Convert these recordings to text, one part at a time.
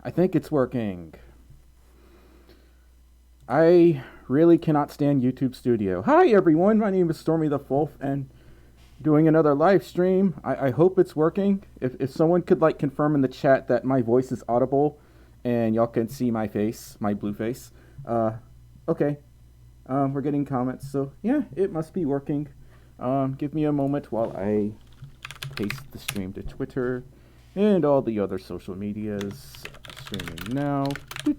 I think it's working. I really cannot stand YouTube Studio. Hi everyone, my name is Stormi the Wolf, and doing another live stream. I hope it's working. If someone could like confirm in the chat that my voice is audible and y'all can see my face, my blue face. Okay. We're getting comments, so yeah, it must be working. Give me a moment while I paste the stream to Twitter and all the other social medias. Streaming now. I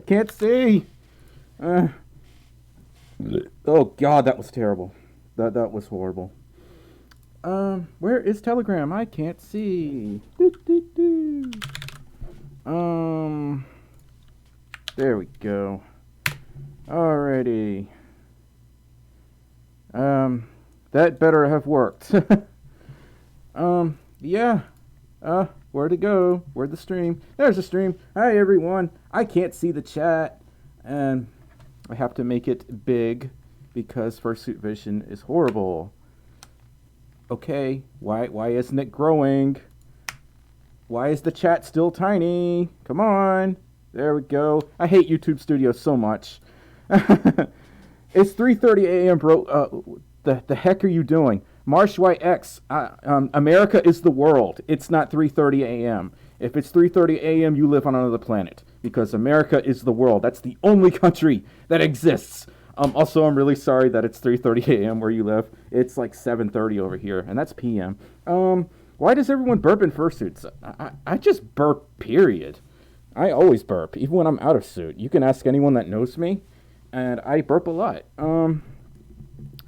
can't see. Oh God, that was terrible. That was horrible. Where is Telegram? I can't see. There we go. Alrighty. That better have worked. Yeah. Where'd it go? Where'd the stream? There's the stream. Hi everyone. I can't see the chat, and I have to make it big because Fursuit Vision is horrible. Okay, why isn't it growing? Why is the chat still tiny? Come on. There we go. I hate YouTube Studio so much. It's 3:30 a.m., bro. The heck are you doing? Marsh YX, America is the world. It's not 3:30 a.m. If it's 3:30 a.m., you live on another planet, because America is the world. That's the only country that exists. Also, I'm really sorry that it's 3:30 a.m. where you live. It's like 7:30 over here, and that's p.m. Why does everyone burp in fursuits? I just burp, period. I always burp, even when I'm out of suit. You can ask anyone that knows me, and I burp a lot.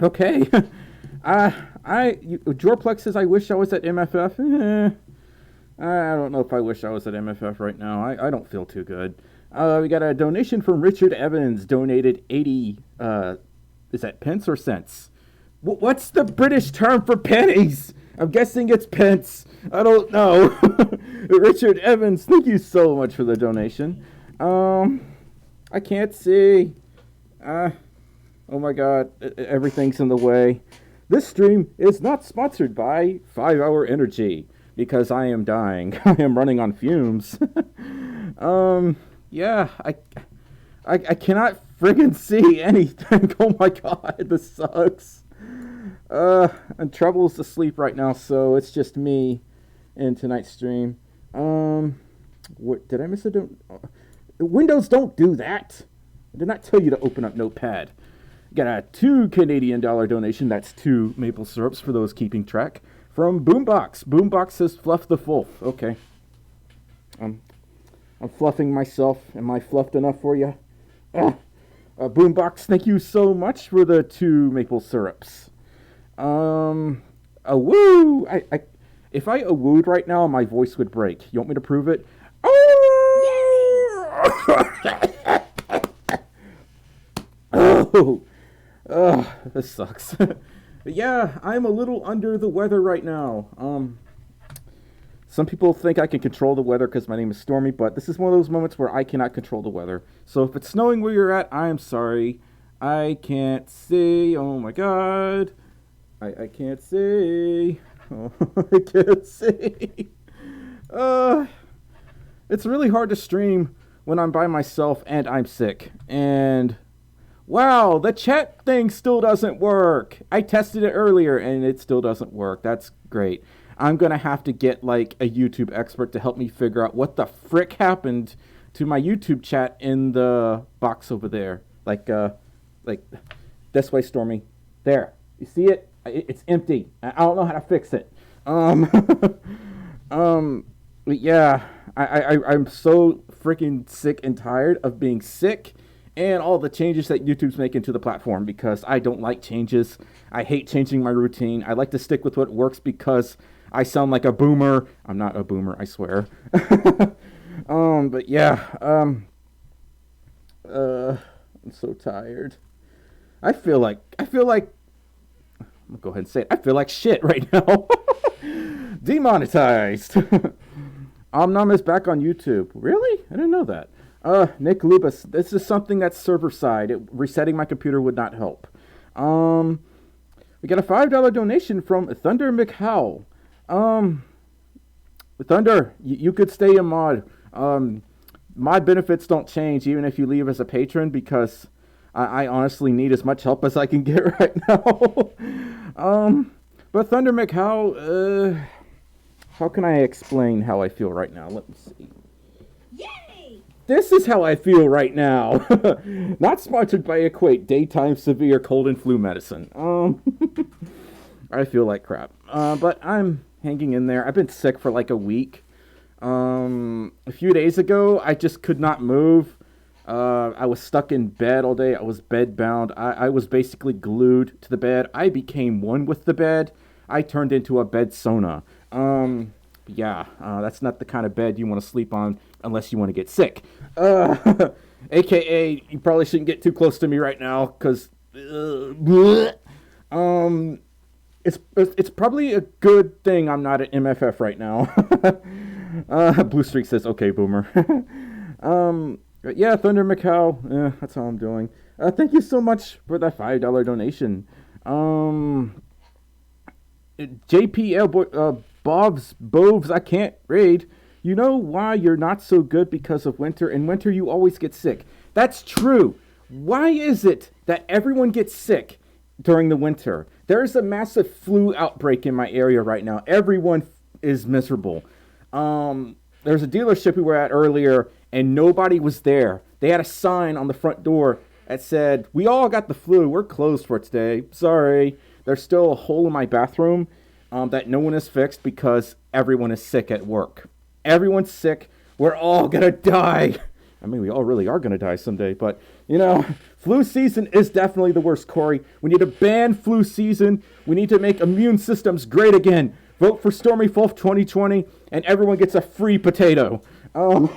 Okay. Jorplex says, I wish I was at MFF. I don't know if I wish I was at MFF right now. I don't feel too good. We got a donation from Richard Evans, donated 80, is that pence or cents? What's the British term for pennies? I'm guessing it's pence. I don't know. Richard Evans, thank you so much for the donation. I can't see. Oh my God, everything's in the way. This stream is not sponsored by 5 Hour Energy, because I am dying. I am running on fumes. Yeah, I cannot friggin' see anything. Oh my God, this sucks. And Trouble's asleep right now, so it's just me in tonight's stream. What did I miss a Windows don't do that. I did not tell you to open up Notepad. Got a $2 Canadian donation. That's 2 maple syrups for those keeping track. From Boombox. Boombox says fluff the wolf. Okay. I'm fluffing myself. Am I fluffed enough for you? Boombox, thank you so much for the 2 maple syrups. Woo! If I wooed right now, my voice would break. You want me to prove it? Oh! This sucks. Yeah, I'm a little under the weather right now. Some people think I can control the weather because my name is Stormi, but this is one of those moments where I cannot control the weather. So if it's snowing where you're at, I am sorry. I can't see. Oh my God. I can't see. Oh, I can't see. It's really hard to stream when I'm by myself and I'm sick. And wow, the chat thing still doesn't work. I tested it earlier and it still doesn't work. That's great. I'm going to have to get like a YouTube expert to help me figure out what the frick happened to my YouTube chat in the box over there. Like this way, Stormi. There. You see it? It's empty. I don't know how to fix it. Yeah, I'm so freaking sick and tired of being sick and all the changes that YouTube's making to the platform, because I don't like changes. I hate changing my routine. I like to stick with what works because I sound like a boomer. I'm not a boomer, I swear. But yeah, I'm so tired. I feel like I'm gonna go ahead and say it. I feel like shit right now. Demonetized. Omnom is back on YouTube. Really? I didn't know that. Nick Lubas, this is something that's server side. Resetting my computer would not help. We got a $5 donation from Thunder McHowell. Thunder, you could stay a mod. My benefits don't change even if you leave as a patron because I honestly need as much help as I can get right now. But Thunder Mick, how can I explain how I feel right now? Let me see. Yay! This is how I feel right now. Not sponsored by Equate Daytime Severe Cold and Flu Medicine. I feel like crap. But I'm hanging in there. I've been sick for like a week. A few days ago, I just could not move. I was stuck in bed all day. I was bedbound. I was basically glued to the bed. I became one with the bed. I turned into a bed sauna. That's not the kind of bed you want to sleep on unless you want to get sick. AKA, you probably shouldn't get too close to me right now, because it's probably a good thing I'm not at MFF right now. Blue Streak says, okay, boomer. Yeah, Thunder Macau, that's all I'm doing. Thank you so much for that $5 donation. JPL Boves, I can't read. You know why you're not so good because of winter? In winter, you always get sick. That's true. Why is it that everyone gets sick during the winter? There's a massive flu outbreak in my area right now. Everyone is miserable. There's a dealership we were at earlier, and nobody was there. They had a sign on the front door that said, "We all got the flu. We're closed for today. Sorry." There's still a hole in my bathroom that no one has fixed because everyone is sick at work. Everyone's sick. We're all gonna die. I mean, we all really are gonna die someday, but, flu season is definitely the worst, Corey. We need to ban flu season. We need to make immune systems great again. Vote for Stormi Wolf 2020, and everyone gets a free potato. Oh,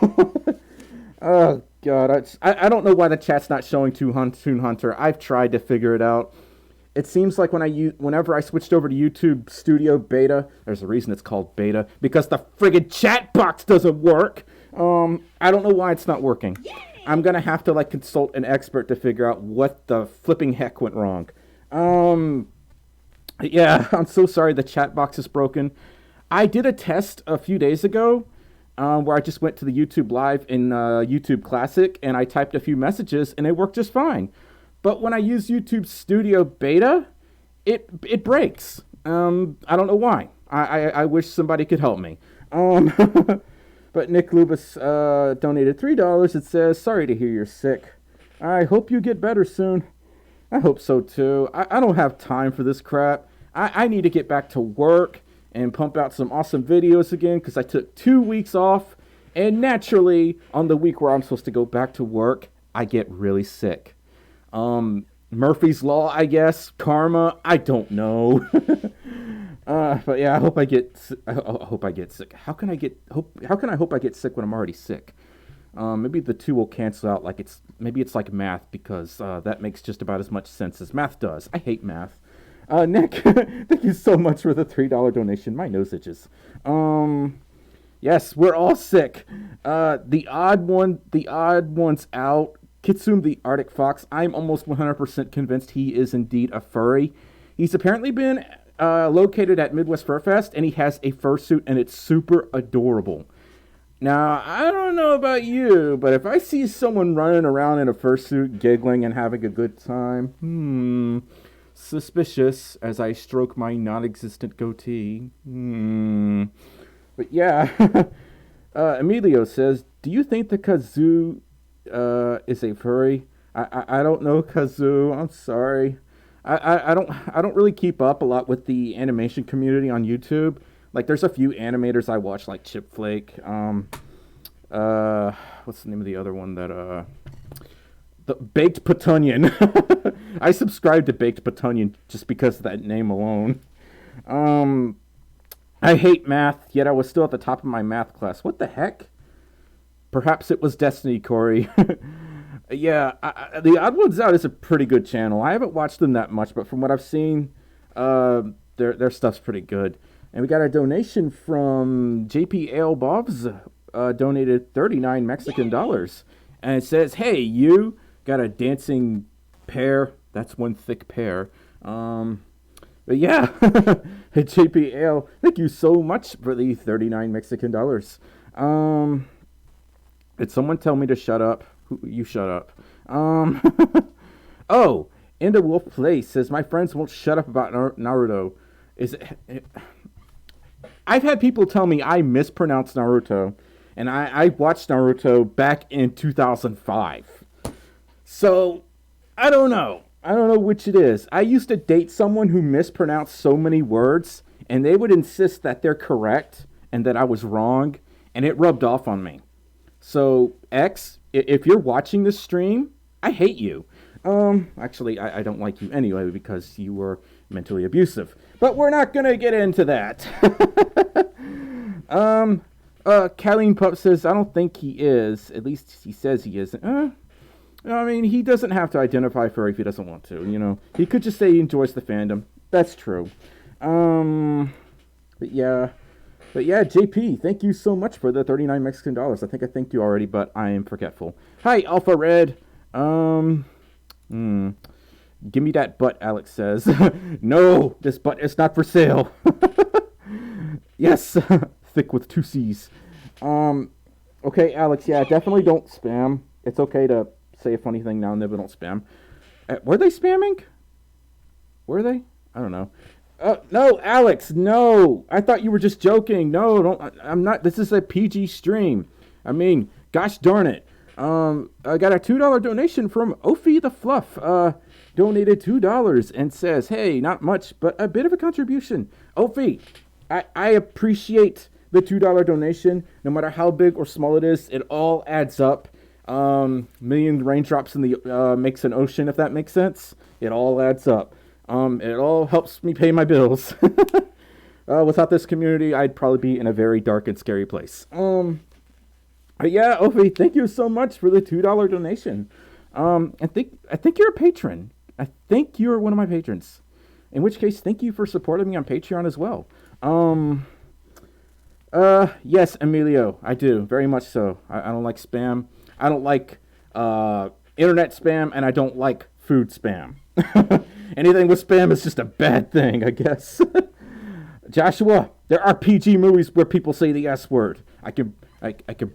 God. I don't know why the chat's not showing Toon Hunter. I've tried to figure it out. It seems like whenever I switched over to YouTube Studio Beta, there's a reason it's called Beta, because the friggin' chat box doesn't work. I don't know why it's not working. Yay! I'm going to have to, consult an expert to figure out what the flipping heck went wrong. Yeah, I'm so sorry the chat box is broken. I did a test a few days ago where I just went to the YouTube Live in YouTube Classic, and I typed a few messages, and it worked just fine. But when I use YouTube Studio Beta, it breaks. I don't know why. I wish somebody could help me. But Nick Lubis donated $3. It says, "Sorry to hear you're sick. I hope you get better soon." I hope so too. I don't have time for this crap. I need to get back to work and pump out some awesome videos again because I took 2 weeks off. And naturally, on the week where I'm supposed to go back to work, I get really sick. Murphy's Law, I guess. Karma, I don't know. But yeah, I hope I get sick. How can I hope I get sick when I'm already sick? Maybe the two will cancel out. Maybe it's like math, because that makes just about as much sense as math does. I hate math. Nick, thank you so much for the $3 donation. My nose itches. Yes, we're all sick. The odd one's out. Kitsum the Arctic Fox. I'm almost 100% convinced he is indeed a furry. He's apparently been located at Midwest Fur Fest, and he has a fursuit, and it's super adorable. Now, I don't know about you, but if I see someone running around in a fursuit, giggling and having a good time, suspicious, as I stroke my non-existent goatee. But yeah, Emilio says, "Do you think the kazoo is a furry?" I don't know kazoo. I'm sorry. I don't really keep up a lot with the animation community on YouTube. There's a few animators I watch, like Chip Flake. What's the name of the other one that the Baked Petunion. I subscribe to Baked Petunion just because of that name alone. I hate math, yet I was still at the top of my math class. What the heck? Perhaps it was destiny, Corey. Yeah, the Odd Ones Out is a pretty good channel. I haven't watched them that much, but from what I've seen, their stuff's pretty good. And we got a donation from JPL Bobs, donated 39 Mexican dollars. And it says, "Hey, you got a dancing pear." That's one thick pear. But But yeah, hey JPL, thank you so much for the 39 Mexican dollars. Did someone tell me to shut up? You shut up. Oh, In the Wolf Place says my friends won't shut up about Naruto. Is it? I've had people tell me I mispronounce Naruto, and I watched Naruto back in 2005. So I don't know. I don't know which it is. I used to date someone who mispronounced so many words, and they would insist that they're correct and that I was wrong, and it rubbed off on me. So, X, if you're watching this stream, I hate you. Actually, I don't like you anyway because you were mentally abusive. But we're not going to get into that. Colleen Pup says, I don't think he is. At least he says he isn't. I mean, he doesn't have to identify furry if he doesn't want to, you know. He could just say he enjoys the fandom. That's true. But yeah, JP, thank you so much for the 39 Mexican dollars. I think I thanked you already, but I am forgetful. Hi, Alpha Red. Give me that butt, Alex says. No, this butt is not for sale. Yes, thick with 2 C's. Okay, Alex, yeah, definitely don't spam. It's okay to say a funny thing now and then, but don't spam. Were they spamming? Were they? I don't know. No, Alex, no. I thought you were just joking. No, don't. I'm not. This is a PG stream. I mean, gosh darn it. I got a $2 donation from Ophi the Fluff. Donated $2 and says, hey, not much, but a bit of a contribution. Ophi, I appreciate the $2 donation. No matter how big or small it is, it all adds up. Million raindrops in the makes an ocean, if that makes sense. It all adds up. It all helps me pay my bills. Without this community, I'd probably be in a very dark and scary place. Yeah, Ophi, thank you so much for the $2 donation. I think you're a patron. I think you're one of my patrons. In which case, thank you for supporting me on Patreon as well. Yes, Emilio, I do, very much so. I don't like spam. I don't like internet spam, and I don't like food spam. Anything with spam is just a bad thing, I guess. Joshua, there are PG movies where people say the S word. I can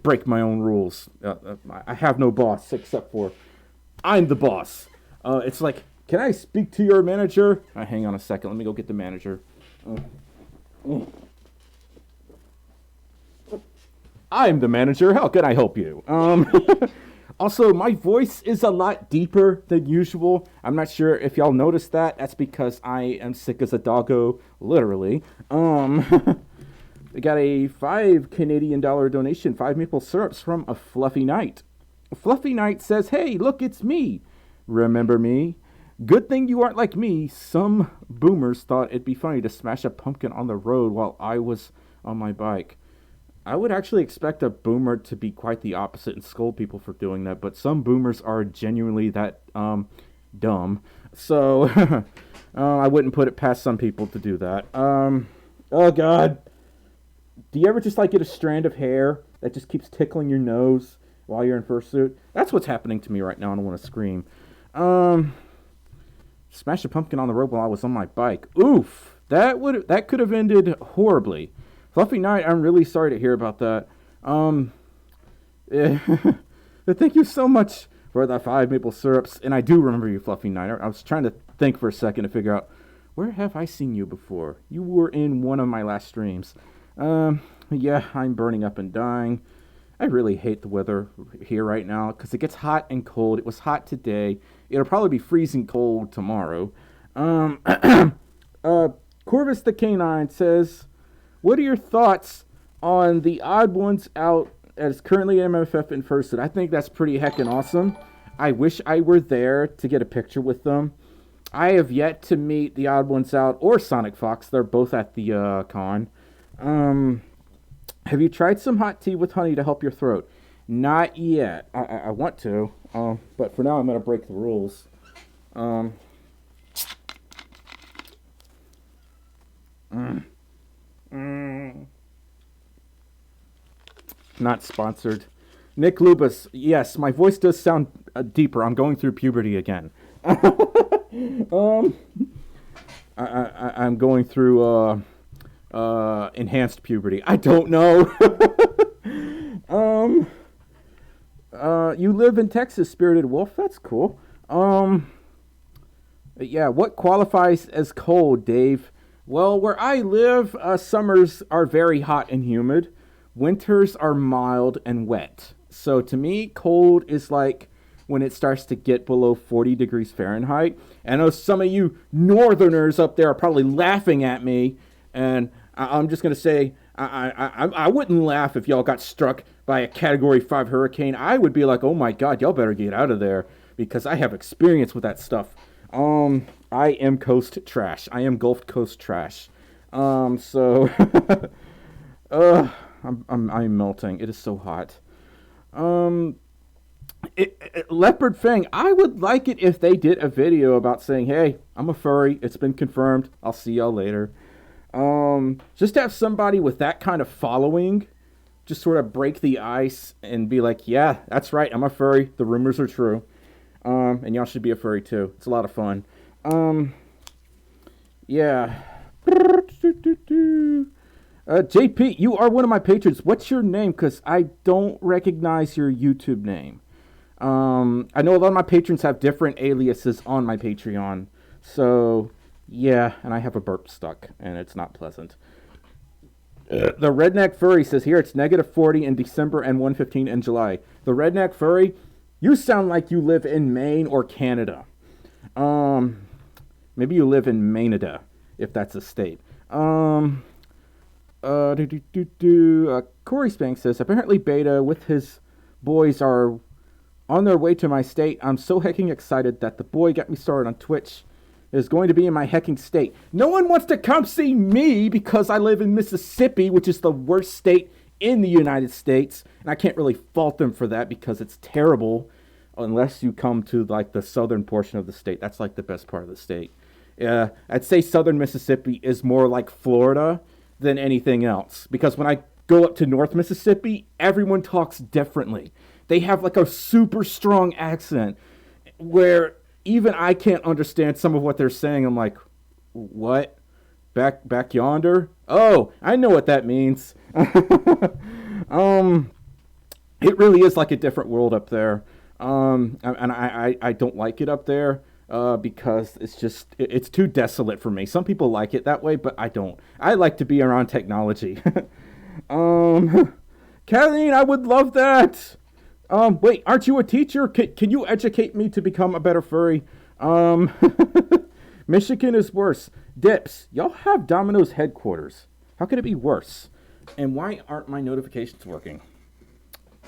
break my own rules. I have no boss except for I'm the boss. It's like, can I speak to your manager? Hang on a second. Let me go get the manager. I'm the manager. How can I help you? Also, my voice is a lot deeper than usual. I'm not sure if y'all noticed that. That's because I am sick as a doggo, literally. We got a $5 Canadian donation, 5 maple syrups from a Fluffy Knight. Fluffy Knight says, hey, look, it's me. Remember me? Good thing you aren't like me. Some boomers thought it'd be funny to smash a pumpkin on the road while I was on my bike. I would actually expect a boomer to be quite the opposite and scold people for doing that, but some boomers are genuinely that dumb. So I wouldn't put it past some people to do that. Oh God. Do you ever just like get a strand of hair that just keeps tickling your nose while you're in fursuit? That's what's happening to me right now, and I want to scream. Smash a pumpkin on the road while I was on my bike. Oof. That could have ended horribly. Fluffy Knight, I'm really sorry to hear about that. But thank you so much for the 5 maple syrups. And I do remember you, Fluffy Knight. I was trying to think for a second to figure out, where have I seen you before? You were in one of my last streams. Yeah, I'm burning up and dying. I really hate the weather here right now because it gets hot and cold. It was hot today. It'll probably be freezing cold tomorrow. Corvus the Canine says, what are your thoughts on the Odd Ones out as currently MFF in person? I think that's pretty heckin' awesome. I wish I were there to get a picture with them. I have yet to meet the Odd Ones Out or Sonic Fox. They're both at the con. Have you tried some hot tea with honey to help your throat? Not yet. I want to, but for now I'm going to break the rules. Not sponsored. Nick Lubas, yes, my voice does sound deeper. I'm going through puberty again. I'm going through enhanced puberty. I don't know. You live in Texas, Spirited Wolf. That's cool. Yeah, what qualifies as cold, Dave? Well, where I live, summers are very hot and humid. Winters are mild and wet. So to me, cold is like when it starts to get below 40 degrees Fahrenheit. And I know some of you northerners up there are probably laughing at me. And I'm just going to say, I wouldn't laugh if y'all got struck by a Category 5 hurricane. I would be like, oh my God, y'all better get out of there because I have experience with that stuff. I am coast trash. I am Gulf Coast trash. So, I'm melting. It is so hot. Leopard Fang, I would like it if they did a video about saying, hey, I'm a furry. It's been confirmed. I'll see y'all later. Just have somebody with that kind of following just sort of break the ice and be like, yeah, that's right. I'm a furry. The rumors are true. And y'all should be a furry too. It's a lot of fun. Yeah. JP, you are one of my patrons. What's your name? Because I don't recognize your YouTube name. I know a lot of my patrons have different aliases on my Patreon. So, yeah, and I have a burp stuck, and it's not pleasant. The Redneck Furry says here it's -40 in December and 115 in July. The Redneck Furry, you sound like you live in Maine or Canada. Maybe you live in Maine-ada, if that's a state. Corey Spank says, apparently Beta with his boys are on their way to my state. I'm so hecking excited that the boy got me started on Twitch is going to be in my hecking state. No one wants to come see me because I live in Mississippi, which is the worst state in the United States. And I can't really fault them for that because it's terrible unless you come to like the southern portion of the state. That's like the best part of the state. I'd say southern Mississippi is more like Florida than anything else. Because when I go up to North Mississippi, everyone talks differently. They have like a super strong accent where even I can't understand some of what they're saying. I'm like, what? Back yonder? Oh, I know what that means. It really is like a different world up there. And I don't like it up there because it's too desolate for me. Some people like it that way, but I don't. I like to be around technology. Kathleen, I would love that. Wait, aren't you a teacher? Can you educate me to become a better furry? Michigan is worse. Dips, y'all have Domino's headquarters. How could it be worse? And why aren't my notifications working?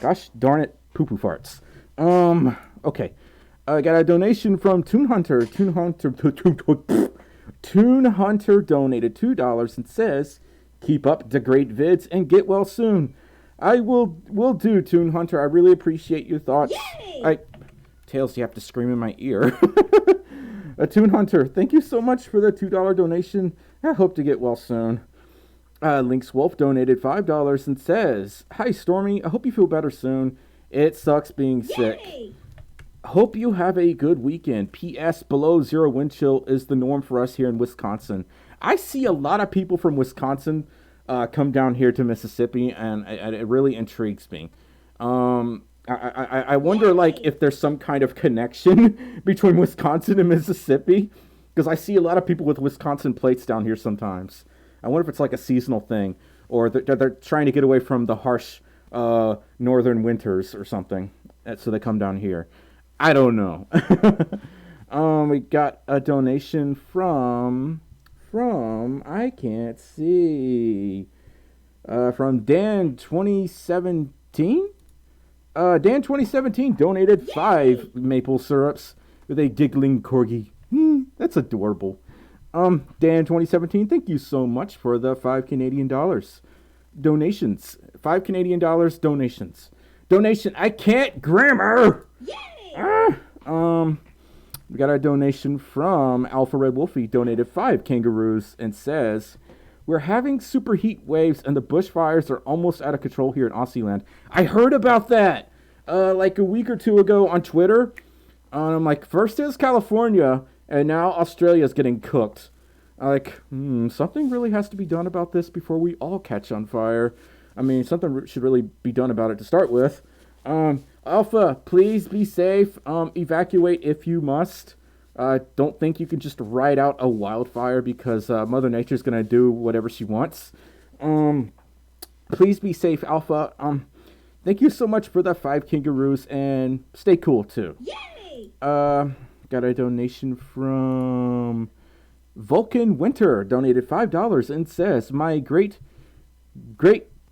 Gosh darn it, poo-poo farts. Okay. I got a donation from Toon Hunter. Toon Hunter donated $2 and says, keep up the great vids and get well soon. I will do, Toon Hunter. I really appreciate your thoughts. Yay! Tails, you have to scream in my ear. Toon Hunter, thank you so much for the $2 donation. I hope to get well soon. Lynx Wolf donated $5 and says, hi, Stormy. I hope you feel better soon. It sucks being sick. Hope you have a good weekend. P.S. Below zero wind chill is the norm for us here in Wisconsin. I see a lot of people from Wisconsin come down here to Mississippi, and it really intrigues me. I wonder, like, if there's some kind of connection between Wisconsin and Mississippi, because I see a lot of people with Wisconsin plates down here sometimes. I wonder if it's like a seasonal thing, or they're trying to get away from the harsh northern winters or something, so they come down here. I don't know. We got a donation from I can't see. From Dan 2017. Dan 2017 donated 5 maple syrups with a giggling corgi. That's adorable. Dan 2017, thank you so much for the $5 Canadian donations. $5 Canadian donations. Donation. I can't grammar. Yay! We got a donation from Alpha Red Wolfie, donated 5 kangaroos and says, we're having super heat waves and the bushfires are almost out of control here in Aussieland. I heard about that like a week or two ago on Twitter. I'm like, first it was California and now Australia's getting cooked. Something really has to be done about this before we all catch on fire. I mean, something should really be done about it to start with. Alpha, please be safe. Evacuate if you must. Don't think you can just ride out a wildfire because Mother Nature's gonna do whatever she wants. Please be safe, Alpha. Thank you so much for the 5 kangaroos, and stay cool too. Yay! Got a donation from Vulcan Winter, donated $5 and says, "My great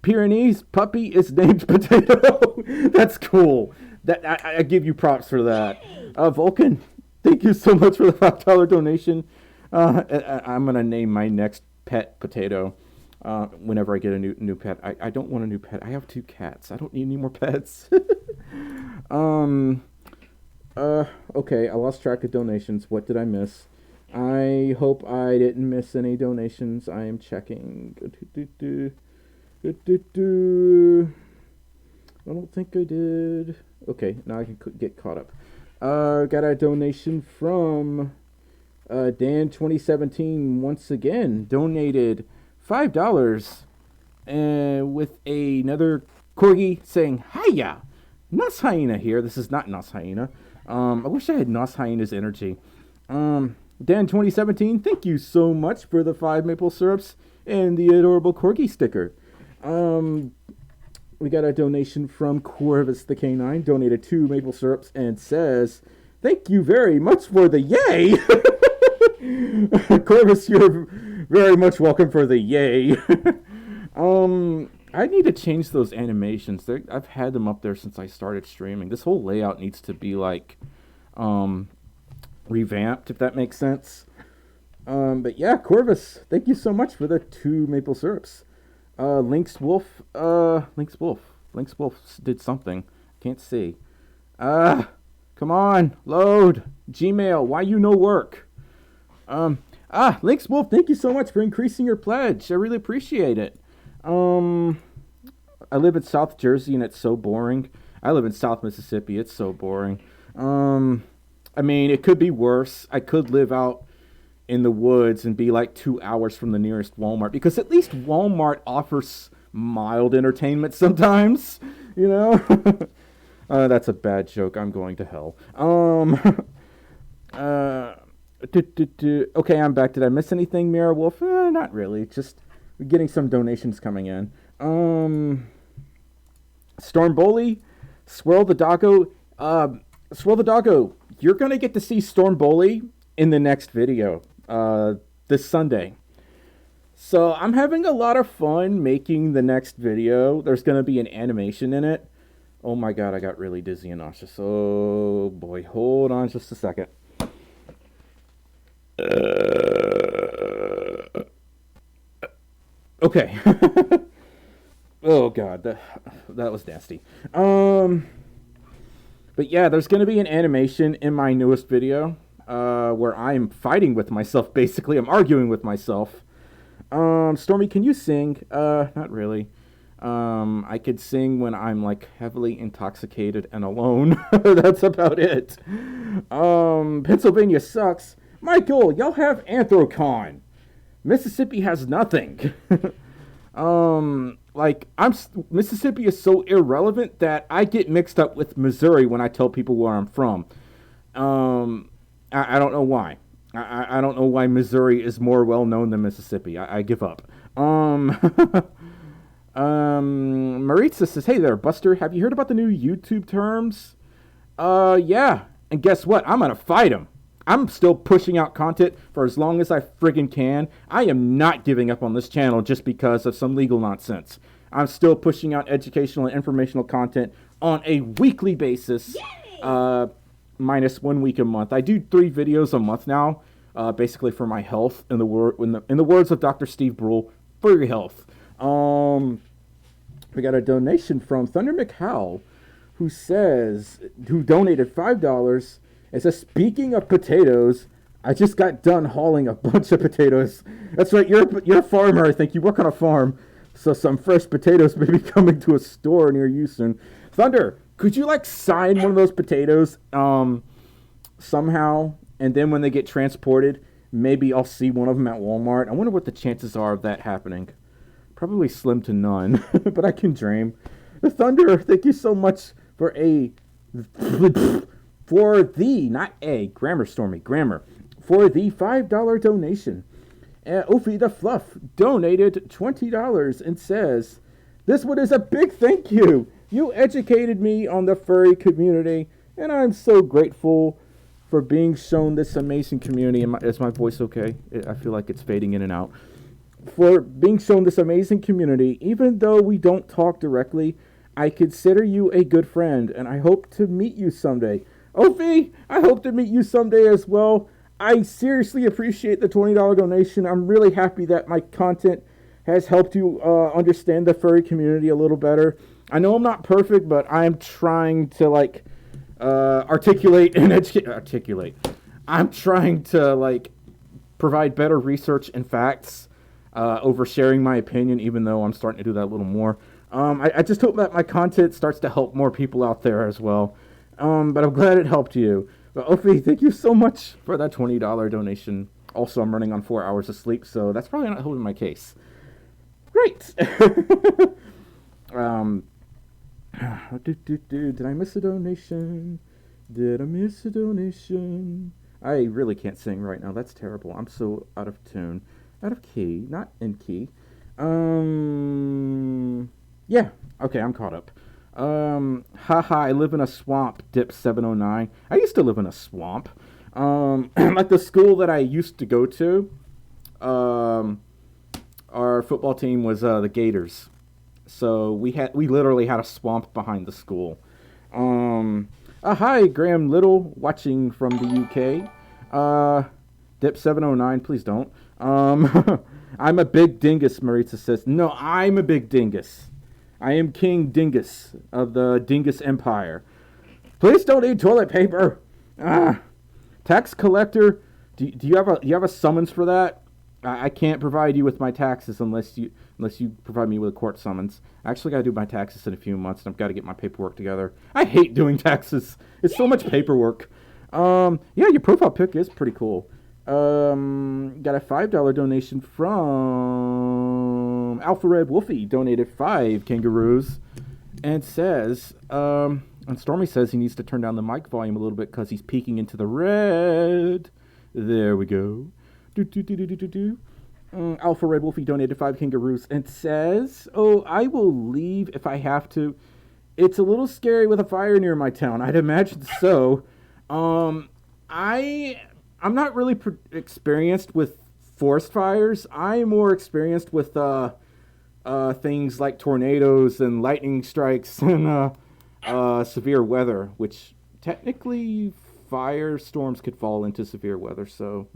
Pyrenees puppy is named Potato." That's cool. That I give you props for that. Vulcan, thank you so much for the $5 donation. I'm gonna name my next pet Potato. Whenever I get a new pet. I don't want a new pet. I have 2 cats. I don't need any more pets. Okay, I lost track of donations. What did I miss? I hope I didn't miss any donations. I am checking. I don't think I did. Okay, now I can get caught up. Got a donation from Dan 2017 once again. Donated $5 with another corgi saying, "Hiya, Nos Hyena here." This is not Nos Hyena. I wish I had Nos Hyena's energy. Dan 2017, thank you so much for the 5 maple syrups and the adorable corgi sticker. We got a donation from Corvus the Canine, donated 2 maple syrups and says, "Thank you very much for the yay." Corvus, you're very much welcome for the yay. I need to change those animations. I've had them up there since I started streaming. This whole layout needs to be revamped, if that makes sense. But yeah, Corvus, thank you so much for the 2 maple syrups. Lynx Wolf did something. Can't see. Come on, load. Gmail, why you no work? Lynx Wolf, thank you so much for increasing your pledge. I really appreciate it. I live in South Jersey and it's so boring. I live in South Mississippi. It's so boring. I mean, it could be worse. I could live out in the woods and be like 2 hours from the nearest Walmart, because at least Walmart offers mild entertainment sometimes, you know? That's a bad joke. I'm going to hell. Okay, I'm back. Did I miss anything, Mira Wolf? Not really. Just getting some donations coming in. Stormboli, Swirl the Doggo. Swirl the Doggo, you're going to get to see Stormboli in the next video this Sunday. So I'm having a lot of fun making the next video. There's going to be an animation in it. Oh my god, I got really dizzy and nauseous. Oh boy, hold on just a second. Okay. Oh god, that was nasty. But yeah, there's going to be an animation in my newest video where I'm fighting with myself, basically. I'm arguing with myself. Stormi, can you sing? Not really. I could sing when I'm like heavily intoxicated and alone. That's about it. Pennsylvania sucks. Michael, y'all have Anthrocon. Mississippi has nothing. Mississippi is so irrelevant that I get mixed up with Missouri when I tell people where I'm from. I don't know why. I don't know why Missouri is more well known than Mississippi. I give up. Maritza says, "Hey there, Buster. Have you heard about the new YouTube terms?" Yeah. And guess what? I'm gonna fight them. I'm still pushing out content for as long as I friggin' can. I am not giving up on this channel just because of some legal nonsense. I'm still pushing out educational and informational content on a weekly basis, minus 1 week a month. I do 3 videos a month now, basically for my health. In the words of Dr. Steve Brule, for your health. We got a donation from Thunder McHowell, who donated $5. It says, "Speaking of potatoes, I just got done hauling a bunch of potatoes." That's right, you're a farmer, I think. You work on a farm, so some fresh potatoes may be coming to a store near you soon. Thunder, could you sign one of those potatoes somehow, and then when they get transported, maybe I'll see one of them at Walmart. I wonder what the chances are of that happening. Probably slim to none, but I can dream. The Thunder, thank you so much for not a, grammar, Stormy, grammar, for the $5 donation. Ophi the Fluff donated $20 and says, this one is a big thank you. You educated me on the furry community, and I'm so grateful for being shown this amazing community. Is my voice okay? I feel like it's fading in and out. For being shown this amazing community, even though we don't talk directly, I consider you a good friend, and I hope to meet you someday. Ophi, I hope to meet you someday as well. I seriously appreciate the $20 donation. I'm really happy that my content has helped you understand the furry community a little better. I know I'm not perfect, but I'm trying to articulate and articulate. I'm trying to provide better research and facts over sharing my opinion, even though I'm starting to do that a little more. I just hope that my content starts to help more people out there as well. But I'm glad it helped you. But Ophi, thank you so much for that $20 donation. Also, I'm running on 4 hours of sleep, so that's probably not helping my case. Great. Did I miss a donation? Did I miss a donation? I really can't sing right now. That's terrible. I'm so out of tune. Out of key. Not in key. Yeah. Okay, I'm caught up. Haha, I live in a swamp, Dip 709. I used to live in a swamp. Like the school that I used to go to, our football team was the Gators. So we literally had a swamp behind the school. Hi, Graham Little, watching from the UK. Dip 709, please don't. I'm a big dingus, Maritza says. No, I'm a big dingus. I am King Dingus of the Dingus Empire. Please don't eat toilet paper. Tax collector, do you have a summons for that? I can't provide you with my taxes unless you provide me with a court summons. I actually got to do my taxes in a few months, and I've got to get my paperwork together. I hate doing taxes. It's so much paperwork. Yeah, your profile pic is pretty cool. Got a $5 donation from Alpha Red Wolfie. Donated 5 kangaroos, and says, and Stormy says he needs to turn down the mic volume a little bit because he's peeking into the red. There we go. Alpha Red Wolfie donated 5 kangaroos and says, oh, I will leave if I have to. It's a little scary with a fire near my town. I'd imagine so. I'm not really experienced with forest fires. I'm more experienced with things like tornadoes and lightning strikes and severe weather, which technically firestorms could fall into severe weather. So,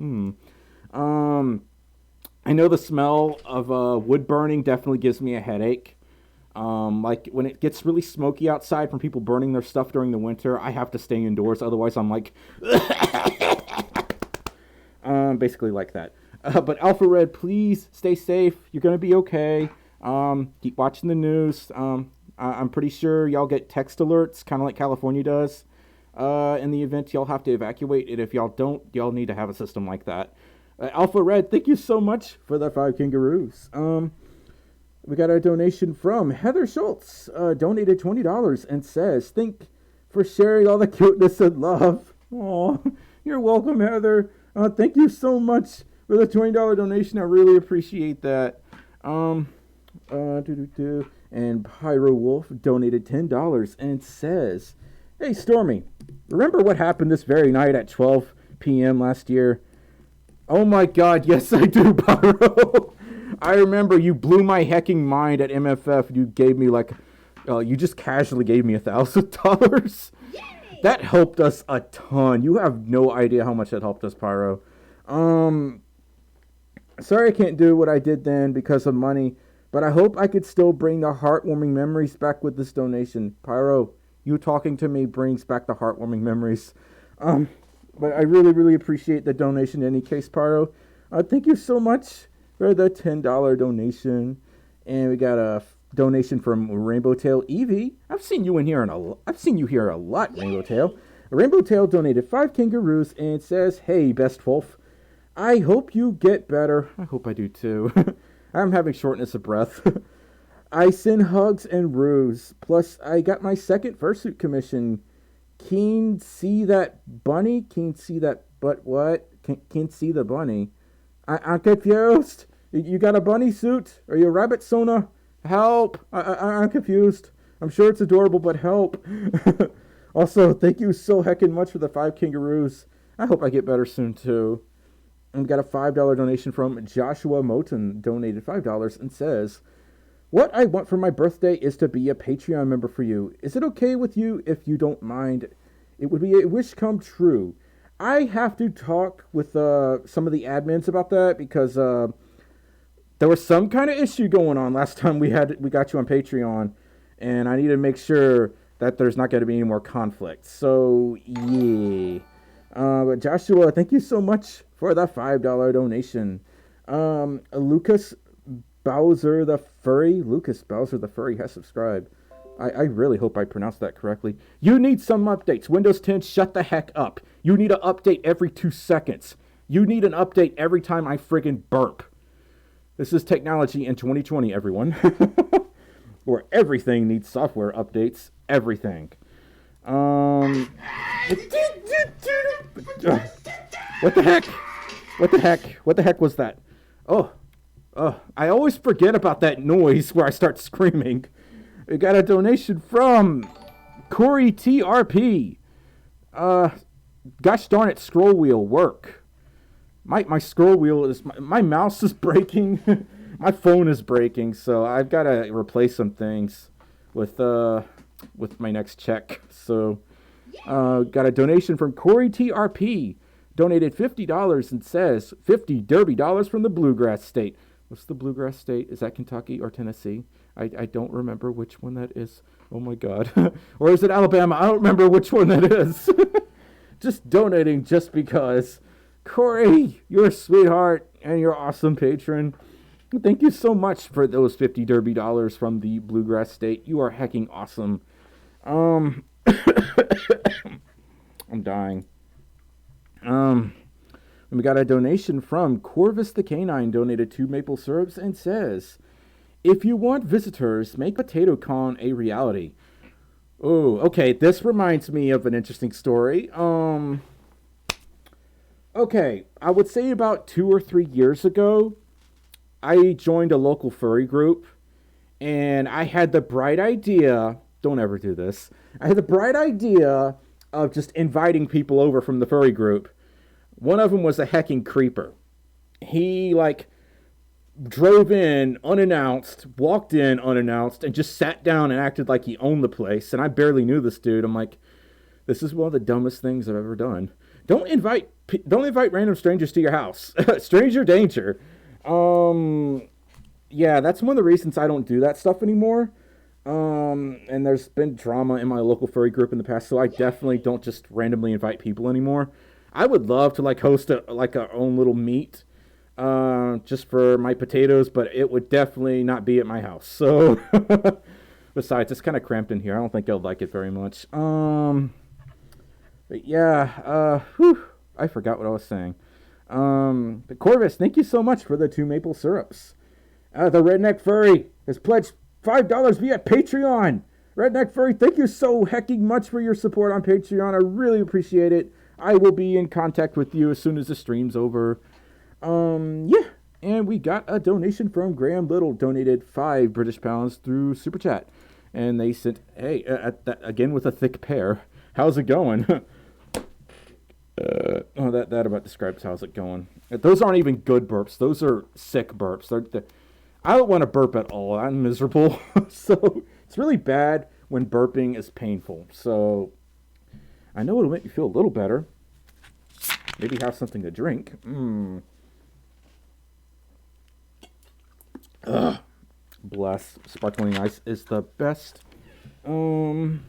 I know the smell of wood burning definitely gives me a headache. Like when it gets really smoky outside from people burning their stuff during the winter, I have to stay indoors. Otherwise, I'm like, basically like that. But Alpha Red, please stay safe. You're gonna be okay. Keep watching the news. I'm pretty sure y'all get text alerts, kind of like California does. In the event y'all have to evacuate, and if y'all don't, y'all need to have a system like that. Alpha Red, thank you so much for the 5 kangaroos. We got a donation from Heather Schultz, donated $20 and says, thank for sharing all the cuteness and love. Aw, you're welcome, Heather. Thank you so much for the $20 donation. I really appreciate that. And Pyro Wolf donated $10 and says, hey, Stormy, remember what happened this very night at 12 p.m. last year? Oh my god, yes I do, Pyro. I remember you blew my hecking mind at MFF. You gave me you just casually gave me $1,000. That helped us a ton. You have no idea how much that helped us, Pyro. Sorry I can't do what I did then because of money, but I hope I could still bring the heartwarming memories back with this donation. Pyro, you talking to me brings back the heartwarming memories. But I really, really appreciate the donation in any case, Pyro. Thank you so much for the $10 donation. And we got a donation from Rainbow Tail Evie. I've seen you here a lot, Rainbow Tail. Rainbow Tail donated 5 kangaroos and says, hey, Best Wolf. I hope you get better. I hope I do too. I'm having shortness of breath. I send hugs and ruse. Plus, I got my second fursuit commission. Keen see that bunny? Keen see that but what? Keen see the bunny. I'm confused. You got a bunny suit? Are you a rabbit, Sona? Help! I'm confused. I'm sure it's adorable, but help. Also, thank you so heckin' much for the 5 kangaroos. I hope I get better soon, too. And we got a $5 donation from Joshua Moten, donated $5, and says, what I want for my birthday is to be a Patreon member for you. Is it okay with you if you don't mind? It would be a wish come true. I have to talk with some of the admins about that because there was some kind of issue going on last time we got you on Patreon, and I need to make sure that there's not going to be any more conflict. So yeah, but Joshua, thank you so much for the $5 donation. Lucas Bowser the Furry has subscribed. I really hope I pronounced that correctly. You need some updates. Windows 10, shut the heck up. You need an update every 2 seconds. You need an update every time I friggin' burp. This is technology in 2020, everyone. Where everything needs software updates. Everything. What the heck? What the heck was that? I always forget about that noise where I start screaming. We got a donation from Corey TRP. Gosh darn it, scroll wheel work. My scroll wheel is, my mouse is breaking. My phone is breaking, so I've got to replace some things with my next check. So, got a donation from Corey TRP. Donated $50 and says, 50 Derby dollars from the Bluegrass State. What's the Bluegrass State? Is that Kentucky or Tennessee? I don't remember which one that is. Oh my God. Or is it Alabama? I don't remember which one that is. Just donating just because. Corey, you're a sweetheart and you're an awesome patron. Thank you so much for those 50 Derby dollars from the Bluegrass State. You are hecking awesome. I'm dying. We got a donation from Corvus the Canine, donated 2 maple syrups, and says, if you want visitors, make PotatoCon a reality. Oh, okay, this reminds me of an interesting story. Okay, I would say about 2 or 3 years ago, I joined a local furry group, and I had the bright idea, don't ever do this, I had the bright idea of just inviting people over from the furry group. One of them was a hecking creeper. He, drove in unannounced, walked in unannounced, and just sat down and acted like he owned the place, and I barely knew this dude. I'm like, this is one of the dumbest things I've ever done. Don't invite random strangers to your house. Stranger danger. Yeah, that's one of the reasons I don't do that stuff anymore. And there's been drama in my local furry group in the past, so I definitely don't just randomly invite people anymore. I would love to host our own little meet, just for my potatoes, but it would definitely not be at my house. So, besides, it's kind of cramped in here. I don't think I'll like it very much. But yeah, I forgot what I was saying. But Corvus, thank you so much for the 2 maple syrups. The Redneck Furry has pledged $5 via Patreon. Redneck Furry, thank you so hecking much for your support on Patreon. I really appreciate it. I will be in contact with you as soon as the stream's over. Yeah. And we got a donation from Graham Little, donated 5 British pounds through Super Chat. And they sent, hey, again with a thick pear. How's it going? That about describes how's it going. Those aren't even good burps. Those are sick burps. I don't want to burp at all. I'm miserable. So it's really bad when burping is painful. So I know it'll make you feel a little better. Maybe have something to drink. Ugh. Bless. Sparkling ice is the best. Graham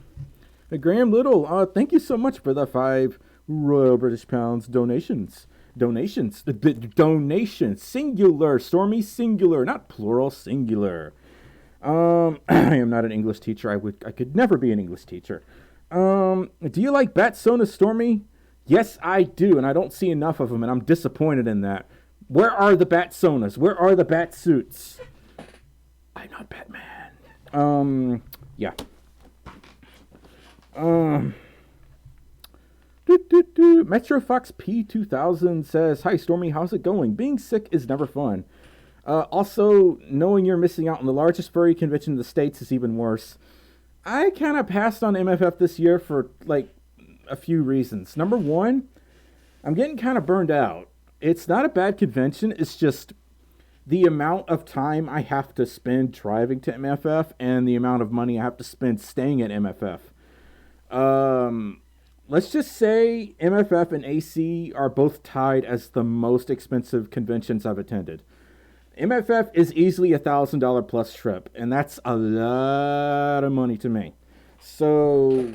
Little, thank you so much for the 5 Royal British Pounds donations. Donations. Singular. Stormi, singular. Not plural, singular. I am not an English teacher. I could never be an English teacher. Do you like Bat Sona Stormi? Yes, I do, and I don't see enough of them, and I'm disappointed in that. Where are the bat sonas? Where are the bat suits? I'm not Batman. Yeah. Metro Fox P2000 says, "Hi Stormy, how's it going? Being sick is never fun. Also, knowing you're missing out on the largest furry convention in the States is even worse. I kind of passed on MFF this year for, like, a few reasons. Number one, I'm getting kind of burned out. It's not a bad convention, it's just the amount of time I have to spend driving to MFF and the amount of money I have to spend staying at MFF. Let's just say MFF and AC are both tied as the most expensive conventions I've attended. MFF is easily $1,000 plus trip, and that's a lot of money to me. So,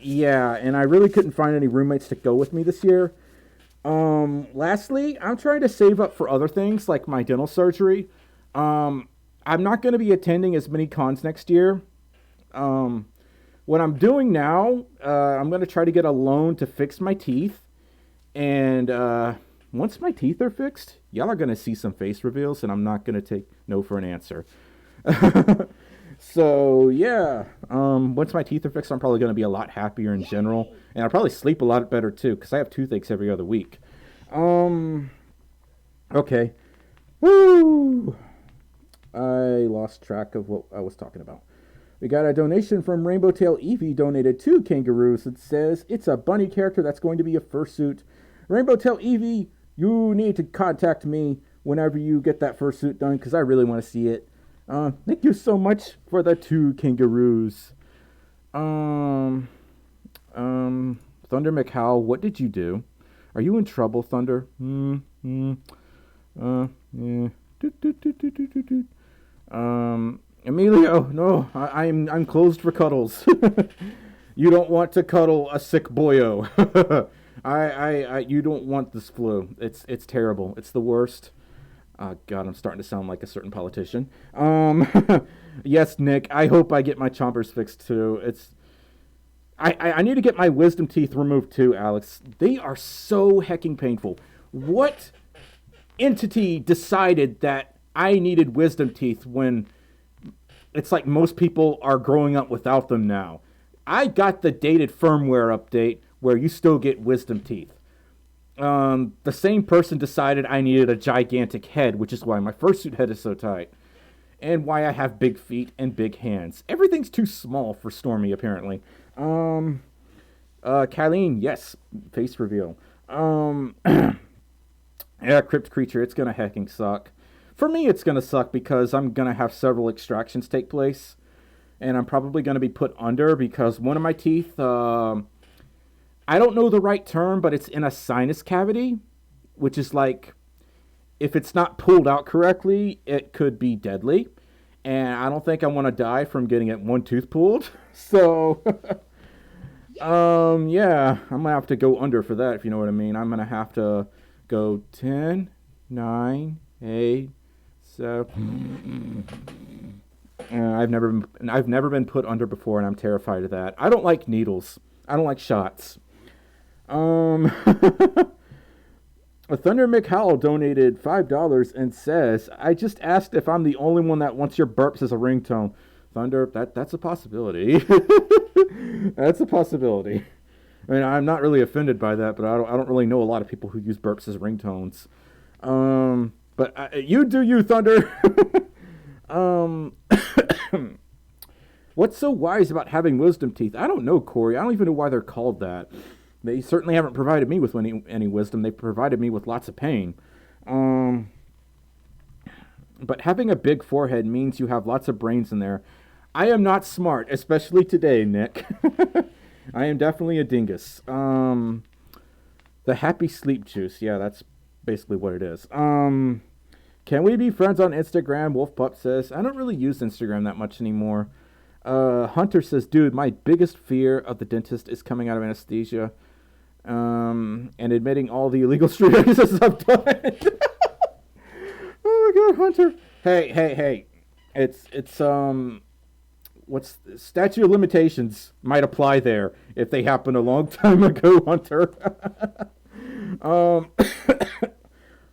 yeah, and I really couldn't find any roommates to go with me this year. Lastly, I'm trying to save up for other things like my dental surgery. I'm not going to be attending as many cons next year. What I'm doing now, I'm going to try to get a loan to fix my teeth. And once my teeth are fixed, y'all are going to see some face reveals, and I'm not going to take no for an answer. So, yeah, once my teeth are fixed, I'm probably going to be a lot happier in general. And I'll probably sleep a lot better, too, because I have toothaches every other week. Okay. Woo! I lost track of what I was talking about. We got a donation from Rainbow Tail Eevee, donated 2 kangaroos. It says, "It's a bunny character that's going to be a fursuit. Rainbow Tail Eevee, you need to contact me whenever you get that fursuit done, because I really want to see it. Thank you so much for the 2 kangaroos. Thunder McHow, what did you do? Are you in trouble, Thunder? Yeah. Emilio, no, I'm closed for cuddles. You don't want to cuddle a sick boyo. You don't want this flu. It's terrible. It's the worst. God, I'm starting to sound like a certain politician. Yes, Nick, I hope I get my chompers fixed too. I need to get my wisdom teeth removed too, Alex. They are so hecking painful. What entity decided that I needed wisdom teeth when it's like most people are growing up without them now? I got the dated firmware update where you still get wisdom teeth. The same person decided I needed a gigantic head, which is why my fursuit head is so tight. And why I have big feet and big hands. Everything's too small for Stormi, apparently. Kyleen, yes, face reveal. Yeah, crypt creature, it's gonna hecking suck. For me, it's gonna suck because I'm gonna have several extractions take place. And I'm probably gonna be put under because one of my teeth, I don't know the right term, but it's in a sinus cavity, which is like, if it's not pulled out correctly, it could be deadly. And I don't think I want to die from getting it one tooth pulled. So, yeah, I'm going to have to go under for that, if you know what I mean. I'm going to have to go 10, 9, 8, 7. I've never been put under before, and I'm terrified of that. I don't like needles. I don't like shots. Thunder McHowell donated $5 and says, "I just asked if I'm the only one that wants your burps as a ringtone." Thunder, that's a possibility. That's a possibility. I mean, I'm not really offended by that, but I don't really know a lot of people who use burps as ringtones. But you do you, Thunder. What's so wise about having wisdom teeth? I don't know, Corey. I don't even know why they're called that. They certainly haven't provided me with any wisdom. They've provided me with lots of pain. But having a big forehead means you have lots of brains in there. I am not smart, especially today, Nick. I am definitely a dingus. The happy sleep juice. Yeah, that's basically what it is. Can we be friends on Instagram? Wolfpup says, "I don't really use Instagram that much anymore." Hunter says, "Dude, my biggest fear of the dentist is coming out of anesthesia. And admitting all the illegal street accesses I've done." Oh my God, Hunter. Hey. It's what's statute of limitations might apply there if they happened a long time ago, Hunter.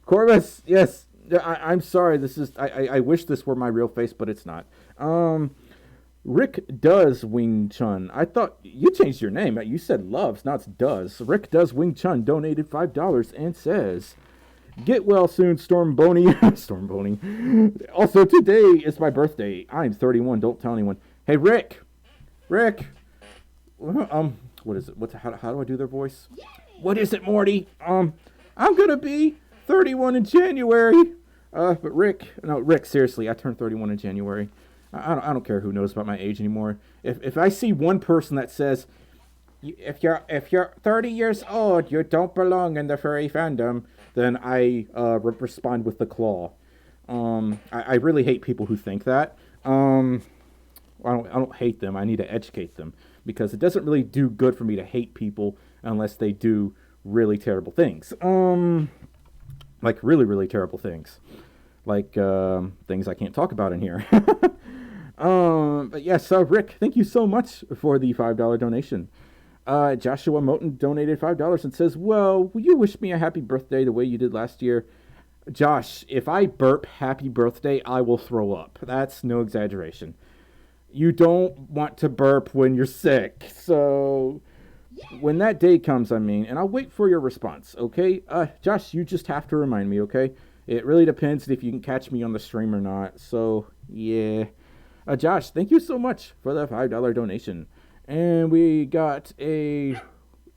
Corvus, yes. I'm sorry. This is. I wish this were my real face, but it's not. Rick Does Wing Chun. I thought you changed your name. You said Loves, now it's Does. Rick Does Wing Chun donated $5 and says, "Get well soon, Storm Boney." Storm Boney. Also, today is my birthday. I'm 31. Don't tell anyone. Hey, Rick. Rick. What is it? How do I do their voice? What is it, Morty? I'm gonna be 31 in January. But Rick, seriously, I turned 31 in January. I don't care who knows about my age anymore. If I see one person that says, if you're 30 years old, you don't belong in the furry fandom, then I respond with the claw. I really hate people who think that. I don't hate them. I need to educate them because it doesn't really do good for me to hate people unless they do really terrible things. Like really, really terrible things. Like things I can't talk about in here. But yes, Rick, thank you so much for the $5 donation. Joshua Moten donated $5 and says, "Well, will you wish me a happy birthday the way you did last year?" Josh, if I burp happy birthday, I will throw up. That's no exaggeration. You don't want to burp when you're sick. So when that day comes, and I'll wait for your response, okay? Josh, you just have to remind me, okay? It really depends if you can catch me on the stream or not. So, yeah. Josh, thank you so much for the $5 donation. And we got a,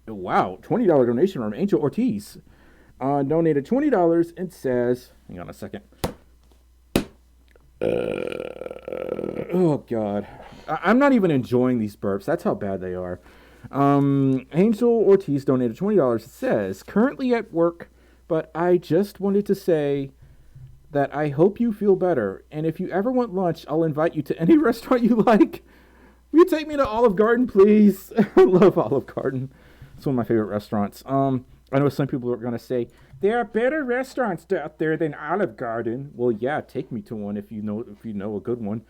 $20 donation from Angel Ortiz. Donated $20 and says, hang on a second. Oh, God. I'm not even enjoying these burps. That's how bad they are. Angel Ortiz donated $20. It says, "Currently at work, but I just wanted to say that I hope you feel better. And if you ever want lunch, I'll invite you to any restaurant you like. Will you take me to Olive Garden, please?" I love Olive Garden. It's one of my favorite restaurants. I know some people are going to say, there are better restaurants out there than Olive Garden. Well, yeah, take me to one if you know a good one.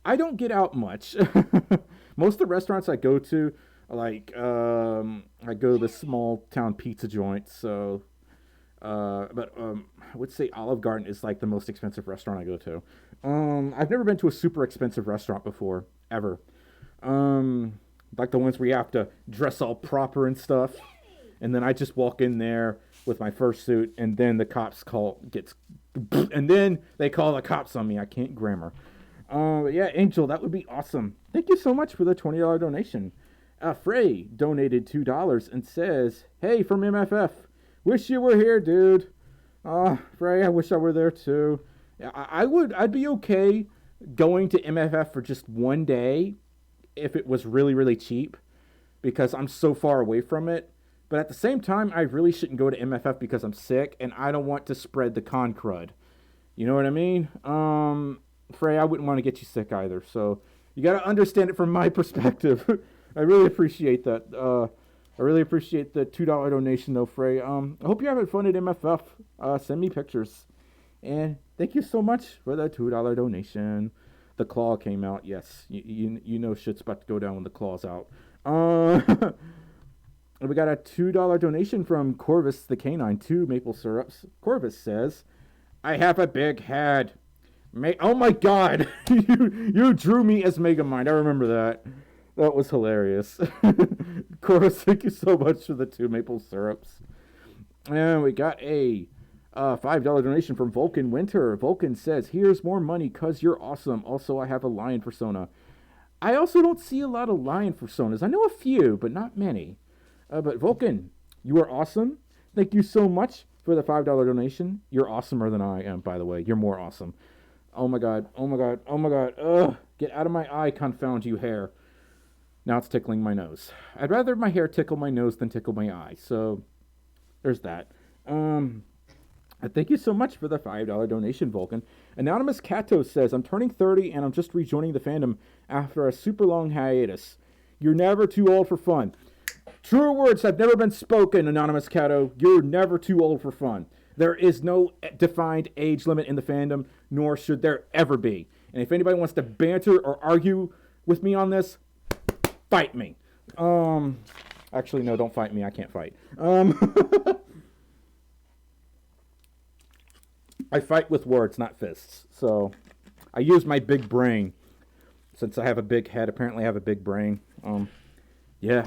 I don't get out much. Most of the restaurants I go to, I go to the small town pizza joints, so... But I would say Olive Garden is like the most expensive restaurant I go to. I've never been to a super expensive restaurant before, ever. Like the ones where you have to dress all proper and stuff. And then I just walk in there with my fursuit, and then the cops and then they call the cops on me. I can't grammar. Yeah, Angel, that would be awesome. Thank you so much for the $20 donation. Frey donated $2 and says, "Hey, from MFF. Wish you were here, dude." Frey, I wish I were there too. I'd be okay going to MFF for just one day if it was really, really cheap because I'm so far away from it. But at the same time, I really shouldn't go to MFF because I'm sick and I don't want to spread the con crud. You know what I mean? Frey, I wouldn't want to get you sick either. So you got to understand it from my perspective. I really appreciate that. I really appreciate the $2 donation, though, Frey. I hope you're having fun at MFF. Send me pictures. And thank you so much for the $2 donation. The claw came out. Yes, you know shit's about to go down when the claw's out. We got a $2 donation from Corvus the Canine, 2 maple syrups. Corvus says, "I have a big head." Oh my God! you drew me as Megamind. I remember that. That was hilarious. Corvus, thank you so much for the 2 maple syrups. And we got a $5 donation from Vulcan Winter. Vulcan says, "Here's more money because you're awesome. Also, I have a lion persona." I also don't see a lot of lion personas. I know a few, but not many. But Vulcan, you are awesome. Thank you so much for the $5 donation. You're awesomer than I am, by the way. You're more awesome. Oh my God. Oh my God. Oh my God. Ugh. Get out of my eye, confound you, hair. Now it's tickling my nose. I'd rather my hair tickle my nose than tickle my eye. So there's that. Thank you so much for the $5 donation, Vulcan. Anonymous Kato says, "I'm turning 30 and I'm just rejoining the fandom after a super long hiatus. You're never too old for fun." Truer words have never been spoken, Anonymous Kato. You're never too old for fun. There is no defined age limit in the fandom, nor should there ever be. And if anybody wants to banter or argue with me on this, fight me. Actually, no, don't fight me. I can't fight. I fight with words, not fists. So I use my big brain. Since I have a big head, apparently I have a big brain. Yeah,